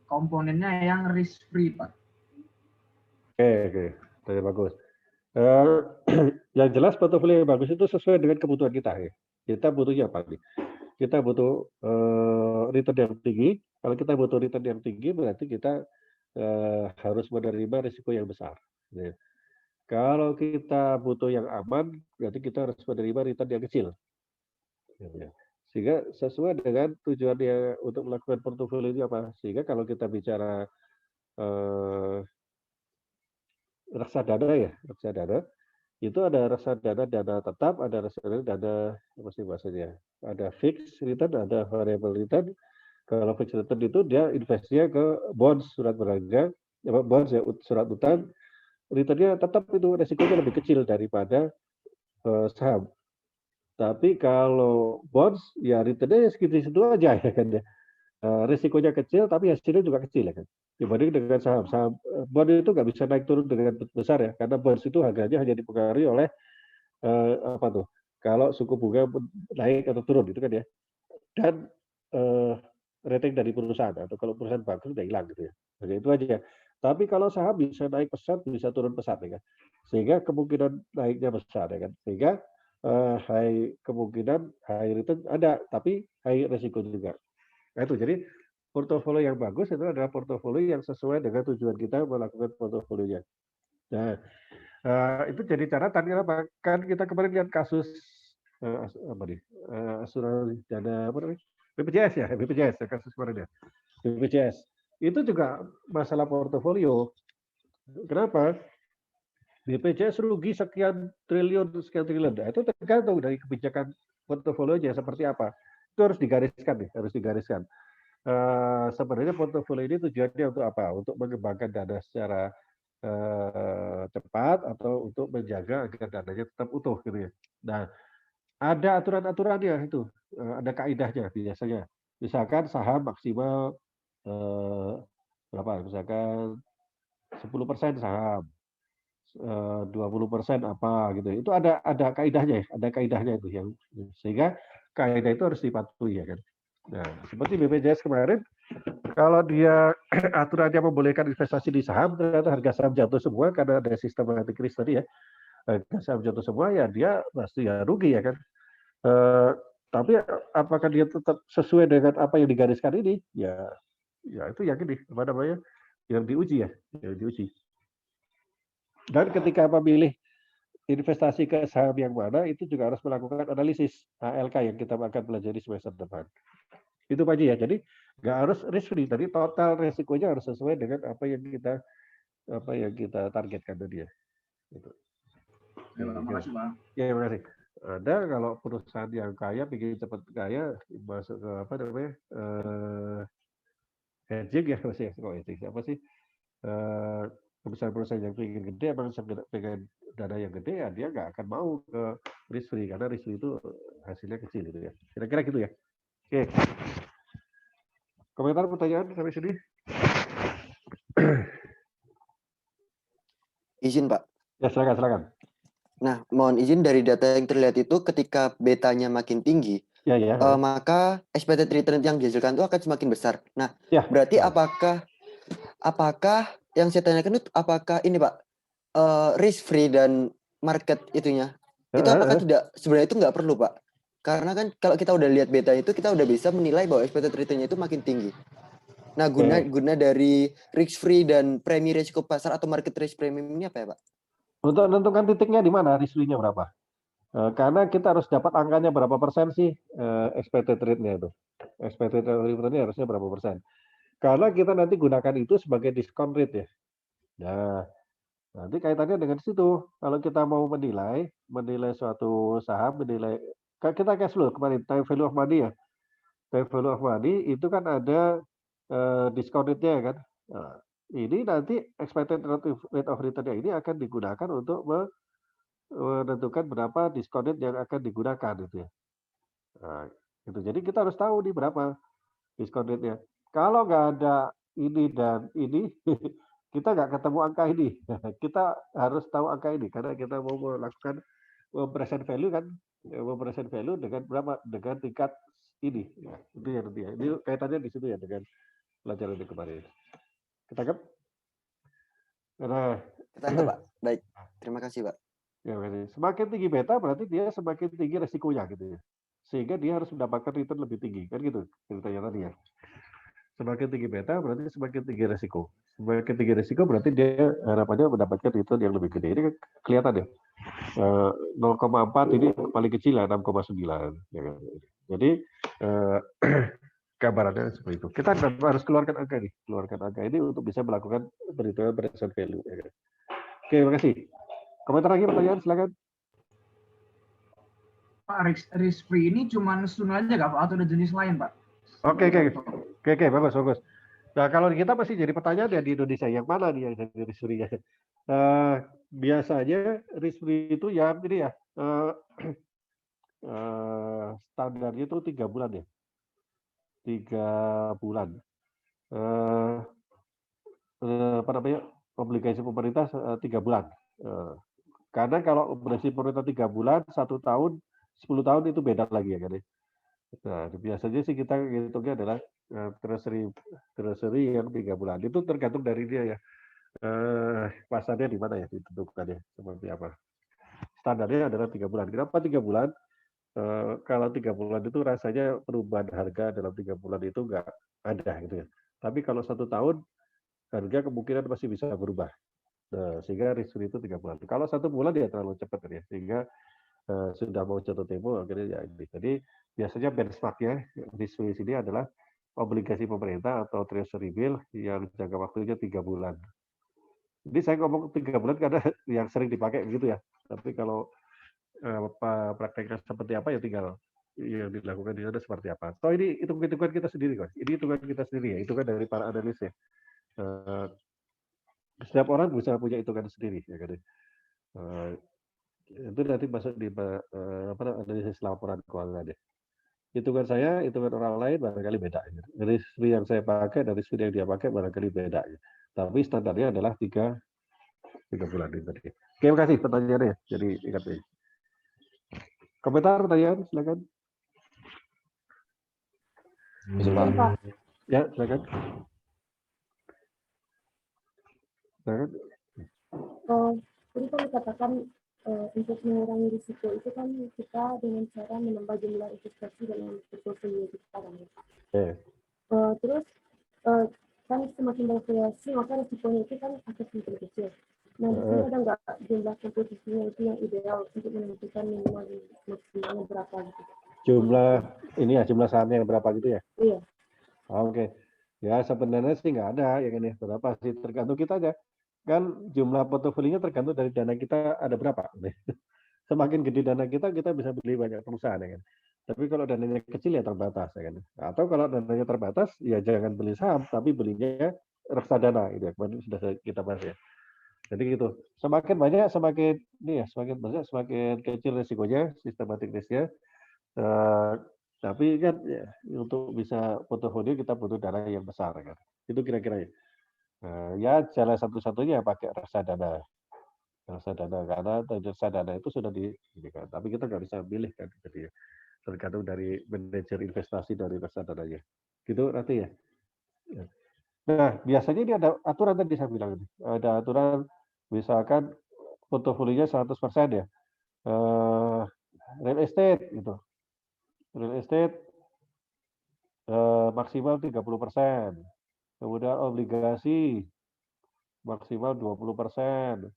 Speaker 2: komponennya yang risk free, Pak?
Speaker 1: Oke, tanya bagus. Yang jelas portofolio yang bagus itu sesuai dengan kebutuhan kita ya. Kita butuhnya apa nih? Kita butuh return yang tinggi. Kalau kita butuh return yang tinggi berarti kita harus menerima risiko yang besar. Ya. Kalau kita butuh yang aman berarti kita harus menerima return yang kecil. Ya. Sehingga sesuai dengan tujuannya untuk melakukan portofolio ini apa? Sehingga kalau kita bicara reksadana ya, reksadana itu ada reksadana dana tetap, ada reksadana dana apa sih bahasanya? Ada fixed return, ada variable return. Kalau fixed return itu dia investasinya ke bonds, surat berharga, bonds ya, surat utang. Returnnya tetap itu resikonya lebih kecil daripada saham. Tapi kalau bonds ya returnnya segitu-segitu aja ya kan ya. Risikonya kecil tapi hasilnya juga kecil ya kan. Dibanding dengan saham bond itu nggak bisa naik turun dengan besar ya, karena bonds itu harganya hanya dipengaruhi oleh apa tuh? Kalau suku bunga naik atau turun itu kan ya. Dan rating dari perusahaan atau kalau perusahaan bangkrut udah hilang gitu ya. Jadi itu aja. Tapi kalau saham bisa naik pesat, bisa turun pesat ya kan. Sehingga kemungkinan naiknya besar ya kan. Sehingga kemungkinan high return ada, tapi high resiko juga. Nah, itu jadi portofolio yang bagus itu adalah portofolio yang sesuai dengan tujuan kita melakukan portofolionya. Nah, itu jadi catatan kenapa? Kan kita kemarin lihat kasus apa nih? Asuransi dana apa namanya? BPJS ya, BPJS kasus kemarin ya. BPJS. Itu juga masalah portofolio. Kenapa? BPJS rugi sekian triliun. Nah, itu tergantung dari kebijakan portofolionya seperti apa. Itu harus digariskan nih, harus digariskan. Sebenarnya portofolio ini tujuannya untuk apa? Untuk mengembangkan dana secara cepat atau untuk menjaga agar dananya tetap utuh gitu ya. Nah, ada aturan-aturannya itu, ada kaidahnya biasanya. Misalkan saham maksimal berapa? Misalkan 10% saham, 20% apa gitu. Itu ada kaidahnya ya, ada kaidahnya itu yang sehingga kaidah itu harus dipatuhi ya kan. Nah, seperti BPJS kemarin, kalau dia aturannya membolehkan investasi di saham, ternyata harga saham jatuh semua karena ada sistematik risk tadi ya. Harga saham jatuh semua ya dia pasti ya rugi ya kan. Tapi apakah dia tetap sesuai dengan apa yang digariskan ini? Ya itu yang ini apa namanya? Yang diuji ya, yang diuji. Dan ketika memilih investasi ke saham yang mana, itu juga harus melakukan analisis ALK yang kita akan pelajari semester depan. Itu Pak Ji ya. Jadi nggak harus risk free. Tadi total resikonya harus sesuai dengan apa yang kita targetkan tadi ya. Gitu.
Speaker 2: Terima kasih, Bang.
Speaker 1: Ya, terima kasih. Ada kalau perusahaan yang kaya, ingin cepat kaya, masuk ke apa namanya? Hedging ya, masih hedging. Apa sih? Perusahaan-perusahaan yang pengen gede, emang pengen dana yang gede, ya dia nggak akan mau ke risk free karena risk free itu hasilnya kecil gitu ya. Kira-kira gitu ya. Oke. Komentar pertanyaan sampai sini?
Speaker 3: Izin, Pak.
Speaker 1: Ya, silakan.
Speaker 3: Nah, mohon izin dari data yang terlihat itu ketika betanya makin tinggi,
Speaker 1: ya.
Speaker 3: Maka expected return yang dihasilkan itu akan semakin besar. Nah,
Speaker 1: ya.
Speaker 3: Berarti apakah yang saya tanyakan itu apakah ini Pak risk free dan market itunya itu apakah tidak sebenarnya itu nggak perlu Pak? Karena kan kalau kita udah lihat beta itu kita udah bisa menilai bahwa expected return-nya itu makin tinggi. Nah, guna dari risk free dan premi risiko pasar atau market risk premium ini apa ya Pak?
Speaker 1: Untuk menentukan titiknya di mana, risk free-nya berapa? Karena kita harus dapat angkanya berapa persen sih expected rate-nya itu. Expected return-nya harusnya berapa persen. Karena kita nanti gunakan itu sebagai discount rate ya. Nah, nanti kaitannya dengan situ. Kalau kita mau menilai suatu saham, kita cash flow kemarin, time value of money ya. Time value of money itu kan ada discount rate-nya kan. Nah, ini nanti expected rate of return-nya ini akan digunakan untuk menentukan berapa discount rate yang akan digunakan gitu ya. Nah, gitu. Jadi kita harus tahu nih berapa discount rate-nya. Kalau nggak ada ini dan ini, kita nggak ketemu angka ini. Kita harus tahu angka ini karena kita mau melakukan present value kan, present value dengan berapa? Dengan tingkat ini. Ya, itu ya nanti ya. Ini kaitannya di situ ya dengan pelajaran yang kemarin. Ketangkep? Nah,
Speaker 3: ketangkep Pak. Baik. Terima kasih Pak.
Speaker 1: Ya, semakin tinggi beta berarti dia semakin tinggi resikonya gitu ya. Sehingga dia harus mendapatkan return lebih tinggi kan gitu ceritanya tadi ya. Semakin tinggi beta berarti semakin tinggi resiko. Semakin tinggi resiko berarti dia harapannya mendapatkan return yang lebih gede. Ini kan kelihatan ya. 0,4 ini paling kecil ya 6,9. Ya kan? Jadi gambarannya seperti itu. Kita harus keluarkan angka ini untuk bisa melakukan perhitungan present value. Ya kan? Oke, terima kasih. Komentar lagi, pertanyaan, silakan.
Speaker 2: Pak, risk free ini cuma Sun aja nggak Pak? Atau ada jenis lain Pak?
Speaker 1: Oke, bagus. Nah, kalau kita masih jadi pertanyaan ya di Indonesia yang mana nih yang jadi risk free ya? Biasanya risk free itu yang ini ya standarnya itu 3 bulan ya. 3 bulan. Apa namanya? Obligasi pemerintah 3 bulan. Karena kalau obligasi pemerintah 3 bulan, 1 tahun, 10 tahun itu beda lagi ya kan. Nah, biasanya sih kita hitungnya adalah treasury yang 3 bulan. Itu tergantung dari dia ya. Pasarnya di mana ya ditentukan ya seperti apa. Standarnya adalah 3 bulan. Kenapa 3 bulan? Kalau 3 bulan itu rasanya perubahan harga dalam 3 bulan itu nggak ada gitu ya. Tapi kalau 1 tahun harga kemungkinan masih bisa berubah. Nah, sehingga risk free itu 3 bulan. Kalau 1 bulan ya terlalu cepat ya, sehingga sudah mau jatuh tempo akhirnya ya ini. Jadi biasanya benchmarknya risk free sini adalah obligasi pemerintah atau treasury bill yang jangka waktunya 3 bulan. Jadi saya ngomong 3 bulan karena yang sering dipakai begitu ya. Tapi kalau prakteknya seperti apa ya tinggal yang dilakukan di sana seperti apa. So ini hitungan kita sendiri kok. Ini hitungan kita sendiri ya. Hitungan dari para analis ya. Setiap orang bisa punya hitungan sendiri, ya kan. Itu nanti masuk di analisis laporan keuangan ya. Hitungan saya, hitungan orang lain barangkali beda. Dari segi yang saya pakai, dari segi yang dia pakai barangkali beda. Tapi standarnya adalah 3 bulan itu tadi. Oke, terima kasih pertanyaannya. Jadi ingat ini. Komentar, pertanyaan, silakan. Ya, silakan. Silakan.
Speaker 8: Jadi kan dikatakan untuk mengurangi risiko itu kan kita dengan cara menambah jumlah investasi dalam portofolio kita kan. Terus kan semakin bervariasi maka risikonya itu kan akan semakin kecil. Nah, di sini ada nggak jumlah komposisinya itu yang ideal untuk menentukan minimal maksimalnya berapa gitu?
Speaker 1: Jumlah ini ya, jumlah sahamnya yang berapa gitu ya?
Speaker 8: Iya.
Speaker 1: Oke. Ya sebenarnya sih nggak ada yang ini berapa sih, tergantung kita aja. Kan jumlah portofolionya tergantung dari dana kita ada berapa. Semakin gede dana kita bisa beli banyak perusahaan ya kan. Tapi kalau dananya kecil ya terbatas ya kan. Atau kalau dananya terbatas ya jangan beli saham tapi belinya reksadana gitu ya. Kemarin sudah kita bahas ya. Jadi gitu. Semakin banyak semakin semakin banyak semakin kecil risikonya, sistematik risknya. Tapi kan ya, untuk bisa portofolio kita butuh dana yang besar kan. Itu kira-kira ya. Ya jalan satu-satunya pakai reksadana. Reksadana karena reksadana itu sudah kan. Tapi kita nggak bisa pilih kan. Jadi tergantung dari manajer investasi dari reksadananya. Gitu nanti ya. Nah biasanya ini ada aturan tadi saya bilang ini. Ada aturan misalkan portofolionya 100% ya. Real estate gitu. Real estate maksimal 30%. Kemudian obligasi maksimal 20%.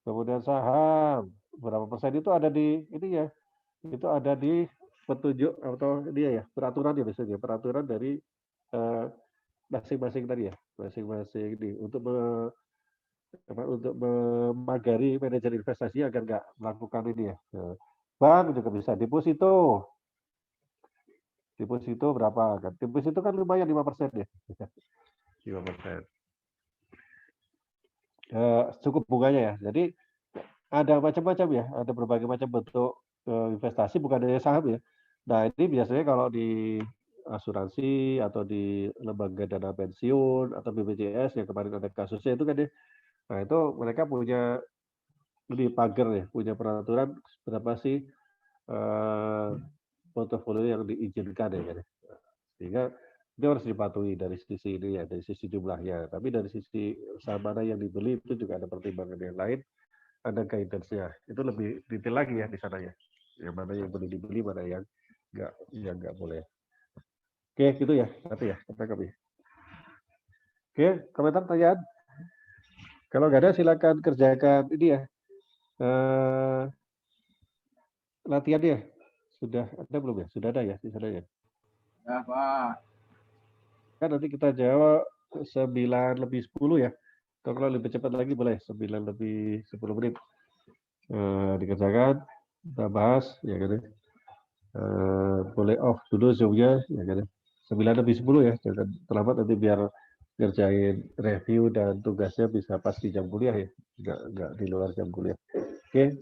Speaker 1: Kemudian saham berapa persen itu ada di ini ya. Itu ada di petunjuk atau dia ya, peraturan ya biasanya, peraturan dari masing-masing tadi ya, masing-masing ini untuk memagari manajer investasi agar nggak melakukan ini ya. Bank juga bisa deposito. Deposito berapa kan? Deposito kan lumayan 5% ya. 5%. Cukup bunganya ya. Jadi ada macam-macam ya, ada berbagai macam bentuk investasi bukan hanya saham ya. Nah ini biasanya kalau di asuransi atau di lembaga dana pensiun atau BPJS yang kemarin ada kasusnya itu kan ya. Nah itu mereka punya di pagar ya, punya peraturan berapa sih portofolio yang diizinkan ya kan. Sehingga itu harus dipatuhi dari sisi ini ya, dari sisi jumlahnya. Tapi dari sisi saham mana yang dibeli itu juga ada pertimbangan yang lain, ada guidance-nya. Itu lebih detail lagi ya di sana ya. Yang mana yang boleh dibeli, mana yang nggak boleh. Oke, gitu ya. Nanti ya, tangkap ya. Oke, komentar, pertanyaan? Kalau nggak ada, silakan kerjakan ini ya. Latihannya sudah ada belum ya? Sudah ada ya di sana ya?
Speaker 2: Ya, Pak.
Speaker 1: Kan nanti kita jawab 9 lebih 10 ya. Kalau lebih cepat lagi boleh 9 lebih 10 menit. Dikerjakan, kita bahas ya gitu. Boleh off dulu Zoom-nya ya gitu. 9 lebih 10 ya, jangan terlambat nanti biar ngerjain review dan tugasnya bisa pas di jam kuliah ya, nggak di luar jam kuliah. Oke,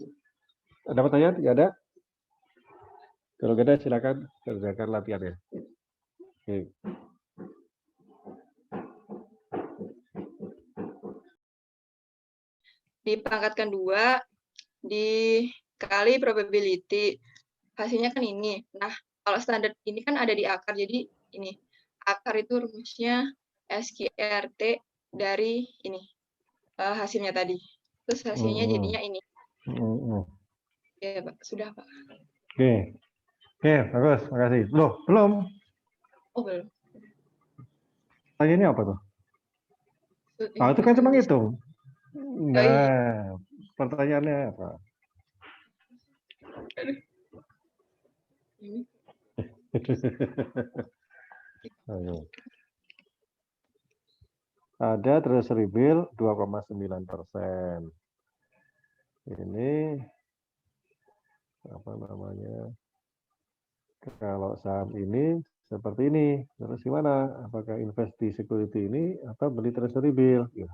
Speaker 1: ada pertanyaan? Nggak ada? Kalau nggak ada silakan kerjakan latihannya. Oke.
Speaker 9: Dipangkatkan 2 dikali probability. Hasilnya kan ini. Nah, kalau standar ini kan ada di akar. Jadi ini. Akar itu rumusnya SQRT dari ini. Hasilnya tadi. Terus hasilnya jadinya ini. Ya, Pak. Sudah, Pak.
Speaker 1: Oke. Oke, bagus. Makasih. Loh, belum?
Speaker 9: Oh, belum.
Speaker 1: Pertanyaannya apa tuh? Ah, itu kan cuma ngitung. Nah, pertanyaannya apa? Ada treasury bill 2,9%. Ini apa namanya? Kalau saham ini seperti ini, terus gimana? Apakah invest di security ini atau beli treasury bill? Ya.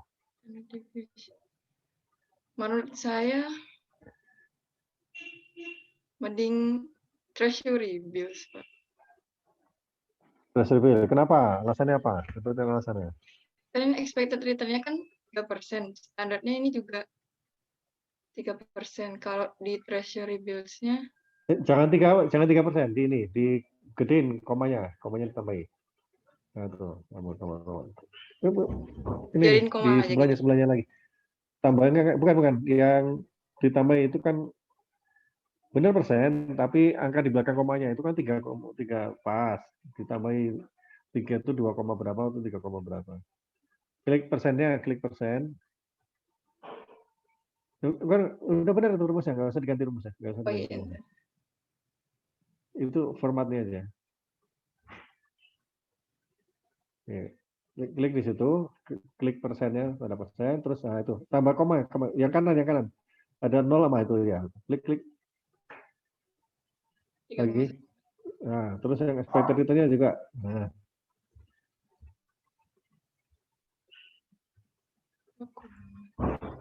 Speaker 9: Menurut saya mending treasury bills, Pak.
Speaker 1: Treasury bill. Kenapa? Alasannya apa? Itu alasannya.
Speaker 9: Kan expected return-nya kan 3%. Standarnya ini juga 3%. Kalau di treasury bills-nya
Speaker 1: Jangan 3%, di ini, digedein komanya ditambahin. Nah, tuh, ini
Speaker 9: jadiin
Speaker 1: di
Speaker 9: koma aja gitu.
Speaker 1: sebelahnya lagi. Tambahannya bukan yang ditambahin itu kan benar persen, tapi angka di belakang komanya itu kan 3 pas. Ditambahin 3 itu 2, berapa atau 3, berapa. Klik persennya, klik persen. Udah benar itu rumusnya, nggak usah diganti rumusnya. Nggak usah diganti rumusnya. Itu formatnya aja. Klik di situ, klik persennya, ada persen, terus nah itu tambah koma, yang kanan, ada 0 sama itu ya. Klik lagi. Nah, terus yang expected return-nya juga.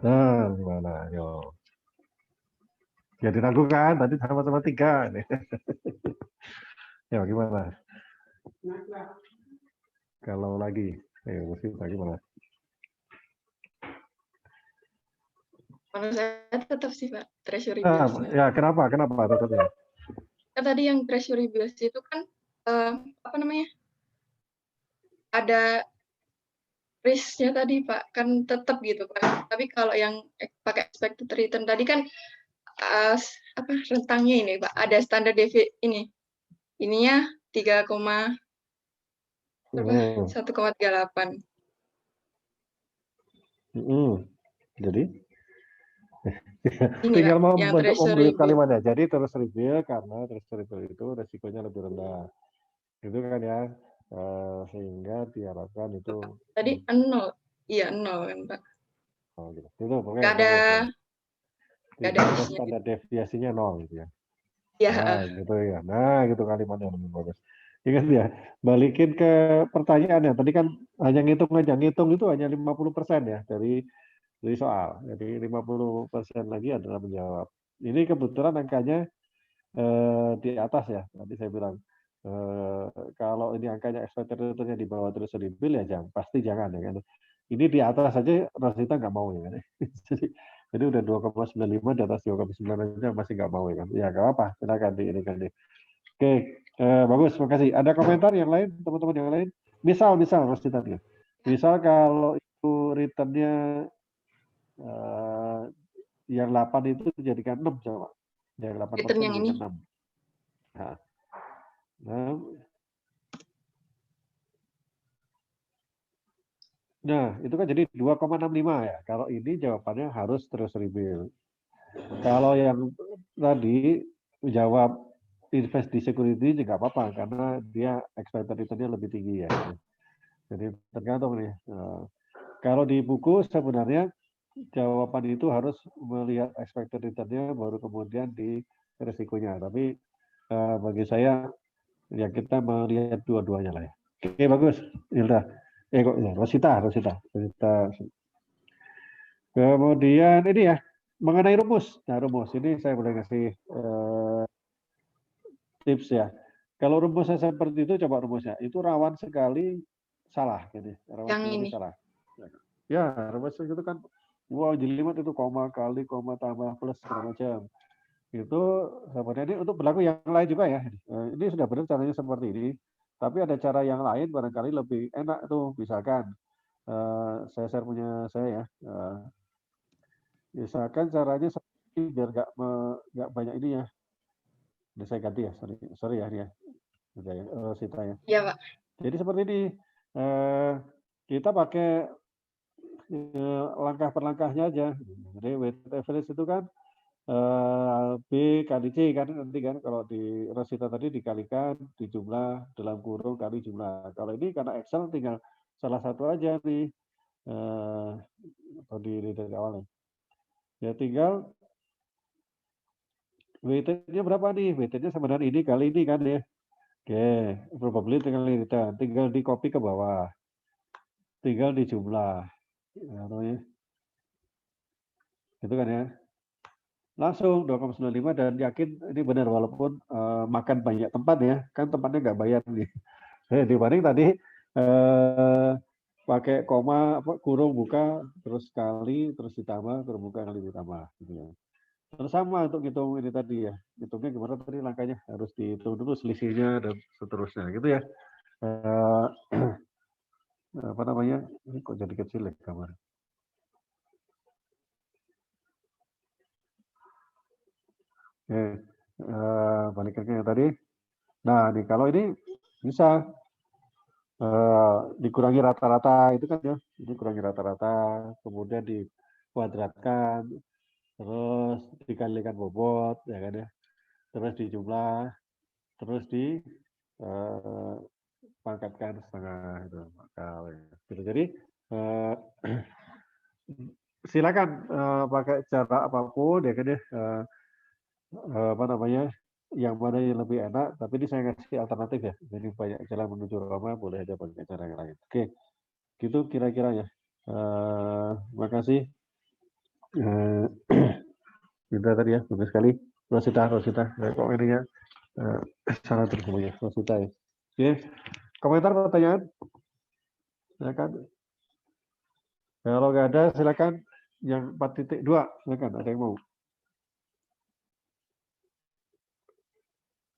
Speaker 1: Nah, gimana? Yo. Jadi ragu kan? Tadi sama-sama 3. Ya, gimana? Kalau lagi, mesti gimana?
Speaker 9: Menurut saya tetap sih, Pak, treasury bills.
Speaker 1: Ya, kenapa tetapnya?
Speaker 9: Kan tadi yang treasury bills itu kan ada risk-nya tadi, Pak, kan tetap gitu, Pak. Tapi kalau yang pakai expected return tadi kan rentangnya ini, Pak, ada standar deviasi ini. Ininya 1,38.
Speaker 1: Jadi
Speaker 9: Ini,
Speaker 1: tinggal
Speaker 9: Pak,
Speaker 1: mau
Speaker 9: yang
Speaker 1: membentuk
Speaker 9: treasury bill.
Speaker 1: kalimatnya. Jadi treasury bill karena treasury bill itu resikonya lebih rendah. Itu kan ya, sehingga diharapkan itu.
Speaker 9: Tadi 0. Iya, 0 kan, Pak.
Speaker 1: Oh, gitu. Itu pokoknya
Speaker 9: Nggak ada
Speaker 1: standar deviasinya 0 gitu ya.
Speaker 9: Ya.
Speaker 1: Nah, gitu ya. Nah, gitu kalimatnya lebih bagus. Ingat ya, balikin ke pertanyaannya. Tadi kan hanya ngitung itu hanya 50% ya dari soal. Jadi 50% lagi adalah menjawab. Ini kebetulan angkanya di atas ya. Tadi saya bilang kalau ini angkanya expected return-nya di bawah treasury bill ya pasti jangan ya kan. Ini di atas saja Rosita nggak mau ya kan. Jadi udah 2,95 di atas 2,9 aja masih nggak mau ya kan. Ya nggak apa, silakan di ini kan. Oke, bagus, makasih. Ada komentar yang lain, teman-teman yang lain? Misal Rosita ya. Misal kalau itu return-nya yang 8 itu dijadikan 6 coba. Yang 8%
Speaker 9: yang ini.
Speaker 1: 6. Nah, itu kan jadi 2,65 ya. Kalau ini jawabannya harus treasury bill. Kalau yang tadi jawab invest di security juga apa-apa karena dia expected return-nya lebih tinggi ya. Jadi tergantung nih. Kalau di buku sebenarnya jawaban itu harus melihat expected return-nya baru kemudian di risikonya. Tapi bagi saya ya kita melihat dua-duanya lah ya. Oke, bagus. Hilda. Rosita. Kemudian ini ya, mengenai rumus. Nah, rumus ini saya boleh kasih tips ya. Kalau rumusnya seperti itu, coba rumusnya. Itu rawan sekali salah. Gitu. Rawan
Speaker 9: yang
Speaker 1: sekali
Speaker 9: ini.
Speaker 1: salah. Ya, rumus itu kan, jelimet itu koma kali, koma tambah plus, segala macam. Itu sebenarnya ini untuk berlaku yang lain juga ya. Ini sudah benar caranya seperti ini. Tapi ada cara yang lain barangkali lebih enak tuh. Misalkan, saya share punya saya ya. Misalkan caranya biar nggak banyak ini ya. Ini saya ganti ya, sorry ya ini ya. Rosita ya.
Speaker 9: Iya, Pak.
Speaker 1: Jadi seperti ini, kita pakai langkah per langkahnya aja. Jadi weighted average itu kan B kali C kan nanti kan kalau di Rosita tadi dikalikan di jumlah dalam kurung kali jumlah. Kalau ini karena Excel tinggal salah satu aja nih dari awalnya. Ya tinggal weighted-nya berapa nih? Weighted-nya sebenarnya ini kali ini kan ya. Oke, probability kali return. Tinggal di copy ke bawah. Tinggal di jumlah. Gitu kan ya. Langsung 2,95 dan yakin ini benar walaupun makan banyak tempat ya, kan tempatnya nggak bayar nih. Dibanding tadi pakai koma kurung buka terus kali terus ditambah kurung buka kali ditambah gitu ya. Terus sama untuk hitung ini tadi ya, hitungnya gimana tadi langkahnya harus dihitung dulu selisihnya dan seterusnya gitu ya. Apa namanya? Ini kok jadi kecil ya gambar. Oke, balikan ke yang tadi. Nah, nih kalau ini bisa dikurangi rata-rata itu kan ya, ini kurangi rata-rata, kemudian dikuadratkan, terus dikalikan bobot, ya kan ya, terus dijumlah, terus dipangkatkan setengah itu akal. Gitu. Jadi silakan pakai cara apapun ya kan ya. Apa namanya, yang mana yang lebih enak, tapi ini saya ngasih alternatif ya, jadi banyak jalan menuju Roma, boleh aja pakai cara yang lain. Oke, gitu kira-kira ya. Makasih. Kita tadi ya, bagus sekali. Rosita, kok ininya salah terus semuanya, Rosita ya. Oke, komentar pertanyaan? Silakan. Kalau nggak ada, silakan. Yang 4.2, silakan. Ada yang mau?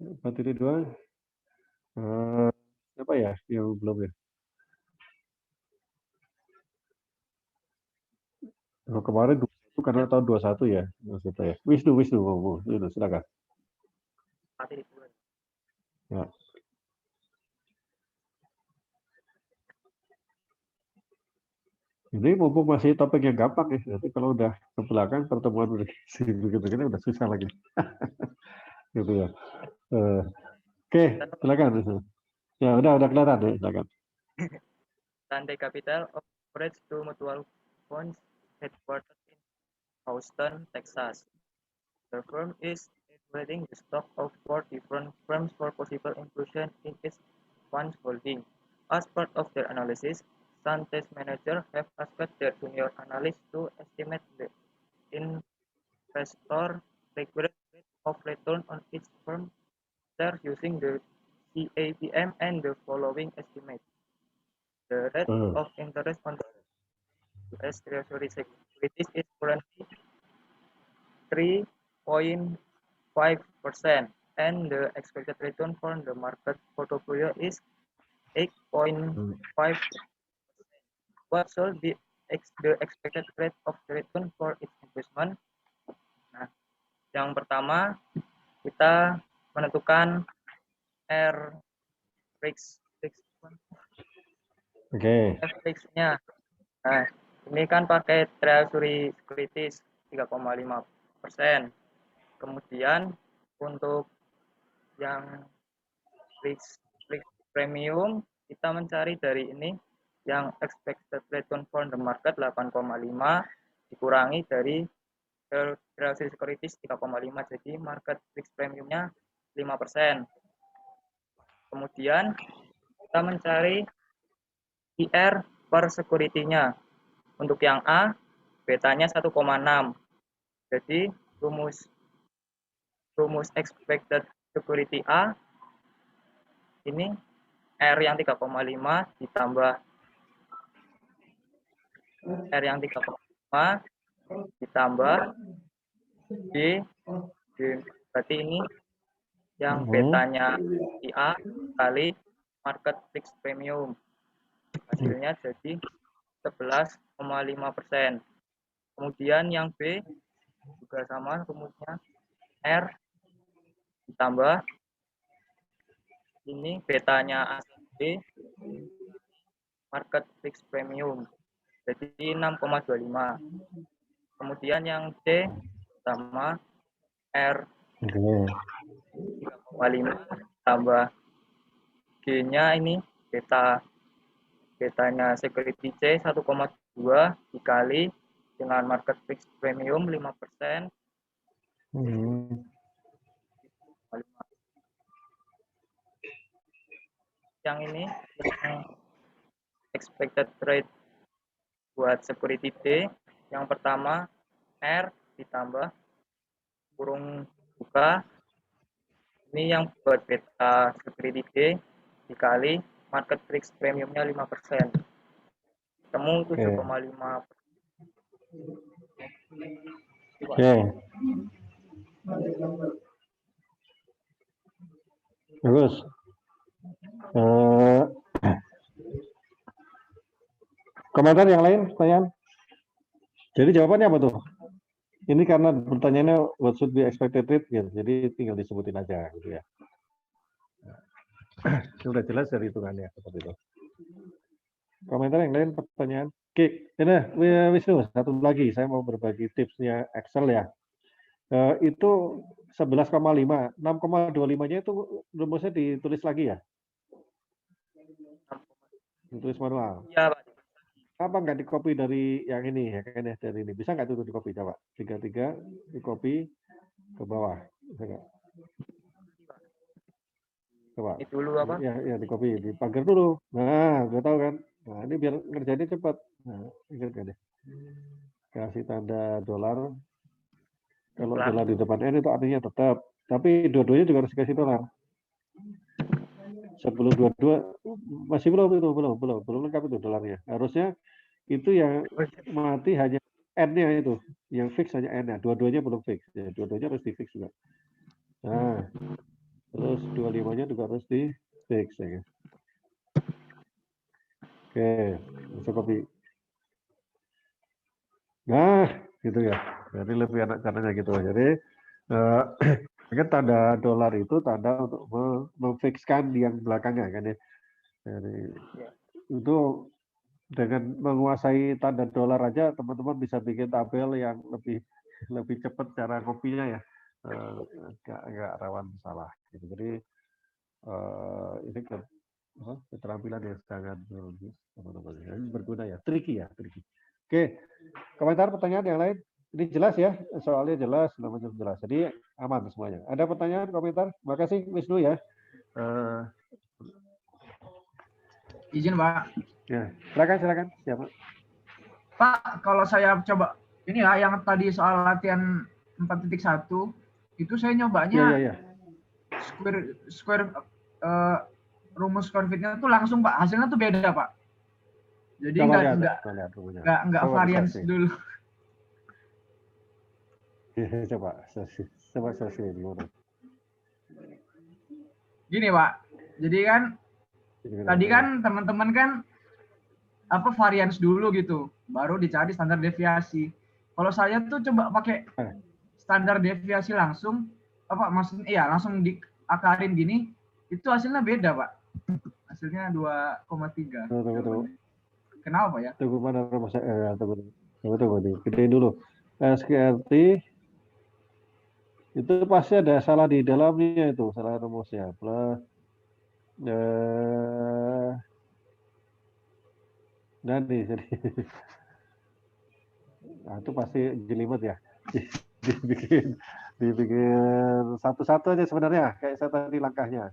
Speaker 1: 4.2. Apa ya yang belum ya? Kemarin itu karena tahun 21 ya, maksudnya ya. Wisnu, silakan. Ya. Ini mumpung masih topik yang gampang ya, nanti kalau udah ke belakang pertemuan udah begitu-begitu udah susah lagi. Gitu ya. Oke, silakan. Ya udah kelihatan ya, silakan.
Speaker 10: Sunday Capital operates two mutual funds headquartered in Houston, Texas. The firm is evaluating the stock of 4 different firms for possible inclusion in its funds holding. As part of their analysis, Sunday's manager have asked their junior analysts to estimate the investor required rate of return on each firm share using the CAPM and the following estimate. The rate of interest on the US Treasury securities is currently 3.5% and the expected return for the market portfolio is 8.5%. What should be the expected rate of return for its investment? Nah, yang pertama kita menentukan R fix nya. Nah, ini kan pakai Treasury Securities 3,5%. Kemudian untuk yang fix premium kita mencari dari ini yang expected return for the market 8,5 dikurangi dari Treasury Securities 3,5, jadi market fix premiumnya 5%. Kemudian kita mencari IR per security-nya. Untuk yang A, betanya 1,6. Jadi rumus expected security A ini R yang 3,5 ditambah R yang 3,5 ditambah B, berarti ini yang betanya IA kali market fix premium. Hasilnya jadi 11,5%. Kemudian yang B juga sama rumusnya R ditambah ini betanya AB market fix premium. Jadi 6,25. Kemudian yang C sama R 3,5 tambah G-nya ini betanya security C 1,2 dikali dengan market fix premium 5%. Yang ini yang expected rate buat security D yang pertama R ditambah kurung buka, ini yang buat beta security D dikali market risk premiumnya 5%. Temu 7,5%.
Speaker 1: Oke. Bagus. Komentar yang lain, pertanyaan? Jadi jawabannya apa tuh? Ini karena pertanyaannya what should be expected rate, gitu. Jadi tinggal disebutin aja, gitu ya. Sudah jelas dari hitungannya seperti itu. Komentar yang lain, pertanyaan? Oke, ini Wisnu, satu lagi, saya mau berbagi tipsnya Excel ya. Itu 11,5, 6,25-nya itu rumusnya ditulis lagi ya? Ditulis manual.
Speaker 10: Iya, Pak.
Speaker 1: Apa nggak di copy dari yang ini ya, kayaknya dari ini? Bisa nggak itu di copy, coba? 33 di copy ke bawah. Bisa nggak? Coba.
Speaker 10: Ini dulu apa?
Speaker 1: Ya di copy, di pagar dulu. Nah, gue tahu kan. Nah, ini biar ngerjainnya cepat. Nah, ingat kan deh. Kasih tanda dolar. Kalau dolar di depan N itu artinya tetap. Tapi dua-duanya juga harus dikasih dolar. Sebelum dua-dua masih belum lengkap itu dolarnya. Harusnya itu yang mati hanya N-nya itu, yang fix hanya N-nya. Dua-duanya belum fix. Ya, dua-duanya harus di fix juga. Nah, terus 25-nya juga harus di fix ya. Oke, bisa copy. Nah, gitu ya. Jadi lebih enak caranya gitu. Jadi kan tanda dolar itu tanda untuk memfixkan yang belakangnya kan ya. Jadi itu dengan menguasai tanda dolar aja teman-teman bisa bikin tabel yang lebih cepat cara kopinya ya. Nggak rawan salah gitu. Jadi ini keterampilan yang sangat berguna ya, tricky ya, tricky. Oke, komentar pertanyaan yang lain? Ini jelas ya, soalnya jelas, namanya jelas. Jadi aman semuanya. Ada pertanyaan, komentar? Terima kasih Wisnu ya.
Speaker 2: Izin Pak.
Speaker 1: Ya, silakan. Siapa?
Speaker 2: Pak, kalau saya coba ini ya yang tadi soal latihan 4.1 itu saya nyobanya
Speaker 1: ya.
Speaker 2: square rumus square fitnya tuh langsung Pak, hasilnya tuh beda Pak. Jadi nggak varians dulu.
Speaker 1: Coba sesi gimana?
Speaker 2: Gini Pak, jadi kan tadi kan teman-teman kan apa varians dulu gitu, baru dicari standar deviasi. Kalau saya tuh coba pakai standar deviasi langsung, apa maksudnya? Iya langsung diakarin gini, itu hasilnya beda Pak. Hasilnya 2,3.
Speaker 1: Tunggu.
Speaker 2: Kenapa Pak ya?
Speaker 1: Tunggu mana rumusnya? Tunggu. Gedein dulu. SQRT itu pasti ada salah di dalamnya itu, salah rumusnya. Plus jadi nah, itu pasti jelimet ya. dibikin satu-satu aja sebenarnya kayak saya tadi langkahnya.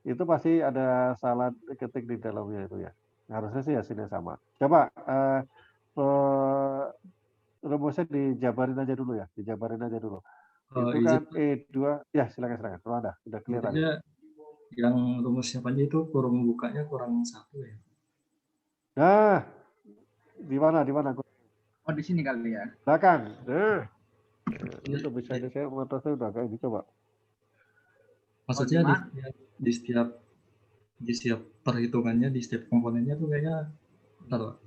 Speaker 1: Itu pasti ada salah ketik di dalamnya itu ya. Harusnya sih hasilnya sama. Coba rumusnya dijabarin aja dulu ya, itu kan E2 ya, silakan kalau ada udah kelihatan.
Speaker 11: Yang rumusnya Panji itu kurung bukanya kurang 1 ya.
Speaker 1: Nah, di mana?
Speaker 2: Oh di sini kali ya.
Speaker 1: Belakang. Itu bisa saya mata saya udah kayak gitu Pak.
Speaker 11: Maksudnya di setiap perhitungannya di setiap komponennya tuh kayaknya bentar Pak.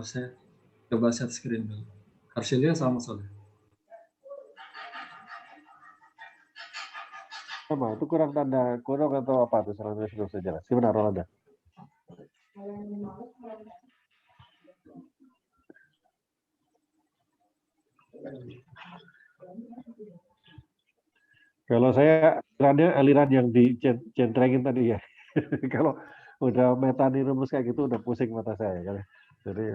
Speaker 11: Saya coba share screen dulu. Hasilnya sama soalnya.
Speaker 1: Sama, itu kurang tanda kurang atau apa tuh selanjutnya sudah saya jelas. Gimana Rolanda? Kalau saya aliran yang dicentrengin tadi ya. Kalau udah metani rumus kayak gitu udah pusing mata saya kan. Jadi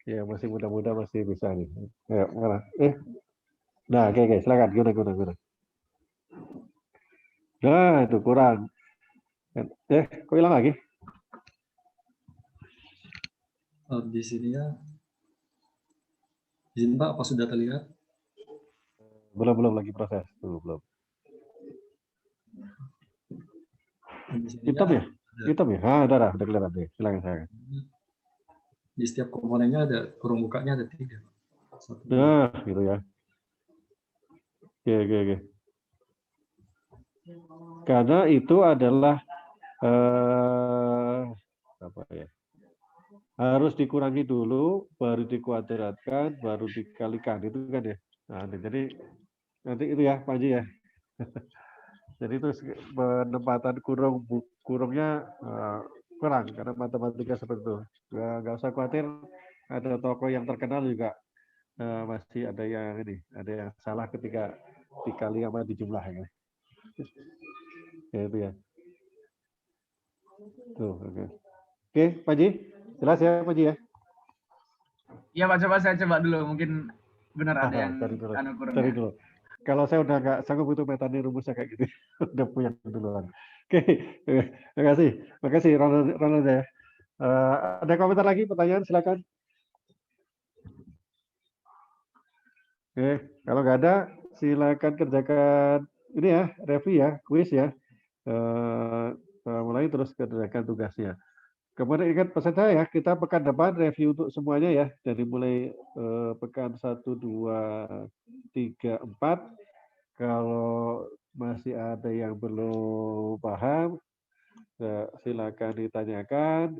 Speaker 1: ya masih muda-muda masih bisa nih. Ya, mana? Nah, oke, silakan guna. Nah, itu kurang. Kok hilang lagi?
Speaker 11: Di sini ya Izin Pak, apa sudah terlihat?
Speaker 1: Belum lagi proses. Belum. Hitam ya? Hitam ya? Udah kelihatan deh. Silakan.
Speaker 11: Di setiap komponennya ada kurung bukanya ada 3.
Speaker 1: Nah, gitu ya. Oke. Karena itu adalah apa ya? Harus dikurangi dulu, baru dikuadratkan, baru dikalikan, itu kan ya. Nah, jadi nanti itu ya, Pak Haji ya. Jadi itu penempatan kurungnya kurang karena matematika seperti itu. Nggak usah khawatir, ada tokoh yang terkenal juga masih ada yang salah ketika dikali sama dijumlah ya. Ya itu ya. Tuh, oke, Pak Haji. Jelas ya, Pak Haji ya?
Speaker 2: Iya Pak, saya coba dulu, mungkin benar ada yang
Speaker 1: cari dulu. Kalau saya udah nggak sanggup itu metode rumusnya kayak gitu, udah punya duluan. Oke, makasih Ronald ya. Ada komentar lagi, pertanyaan silakan. Oke, kalau nggak ada silakan kerjakan ini ya, review ya, quiz ya. Mulai terus kerjakan tugasnya. Kemudian ingat pesan saya ya, kita pekan depan review untuk semuanya ya, dari mulai pekan 1, 2, 3, 4. Kalau masih ada yang belum paham, silakan ditanyakan,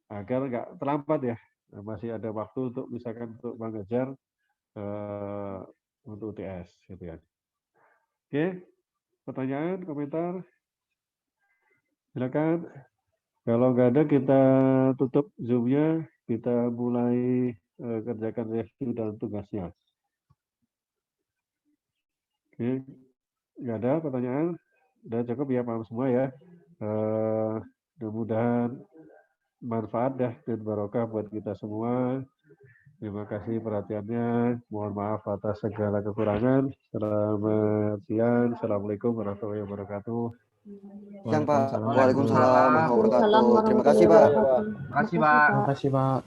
Speaker 1: agar nggak terlambat ya. Masih ada waktu untuk misalkan untuk mengejar untuk UTS, gitu ya. Oke, pertanyaan, komentar, silakan. Kalau nggak ada, kita tutup Zoom-nya, kita mulai kerjakan review dan tugasnya. Oke, nggak ada pertanyaan? Udah cukup ya, paham semua ya. Mudah-mudahan manfaat ya dan barokah buat kita semua. Terima kasih perhatiannya. Mohon maaf atas segala kekurangan. Selamat siang. Assalamualaikum warahmatullahi wabarakatuh.
Speaker 3: Siang Pak. Waalaikumsalam warahmatullahi wabarakatuh. Terima kasih Pak.
Speaker 2: Terima kasih Pak.
Speaker 6: Terima kasih Pak.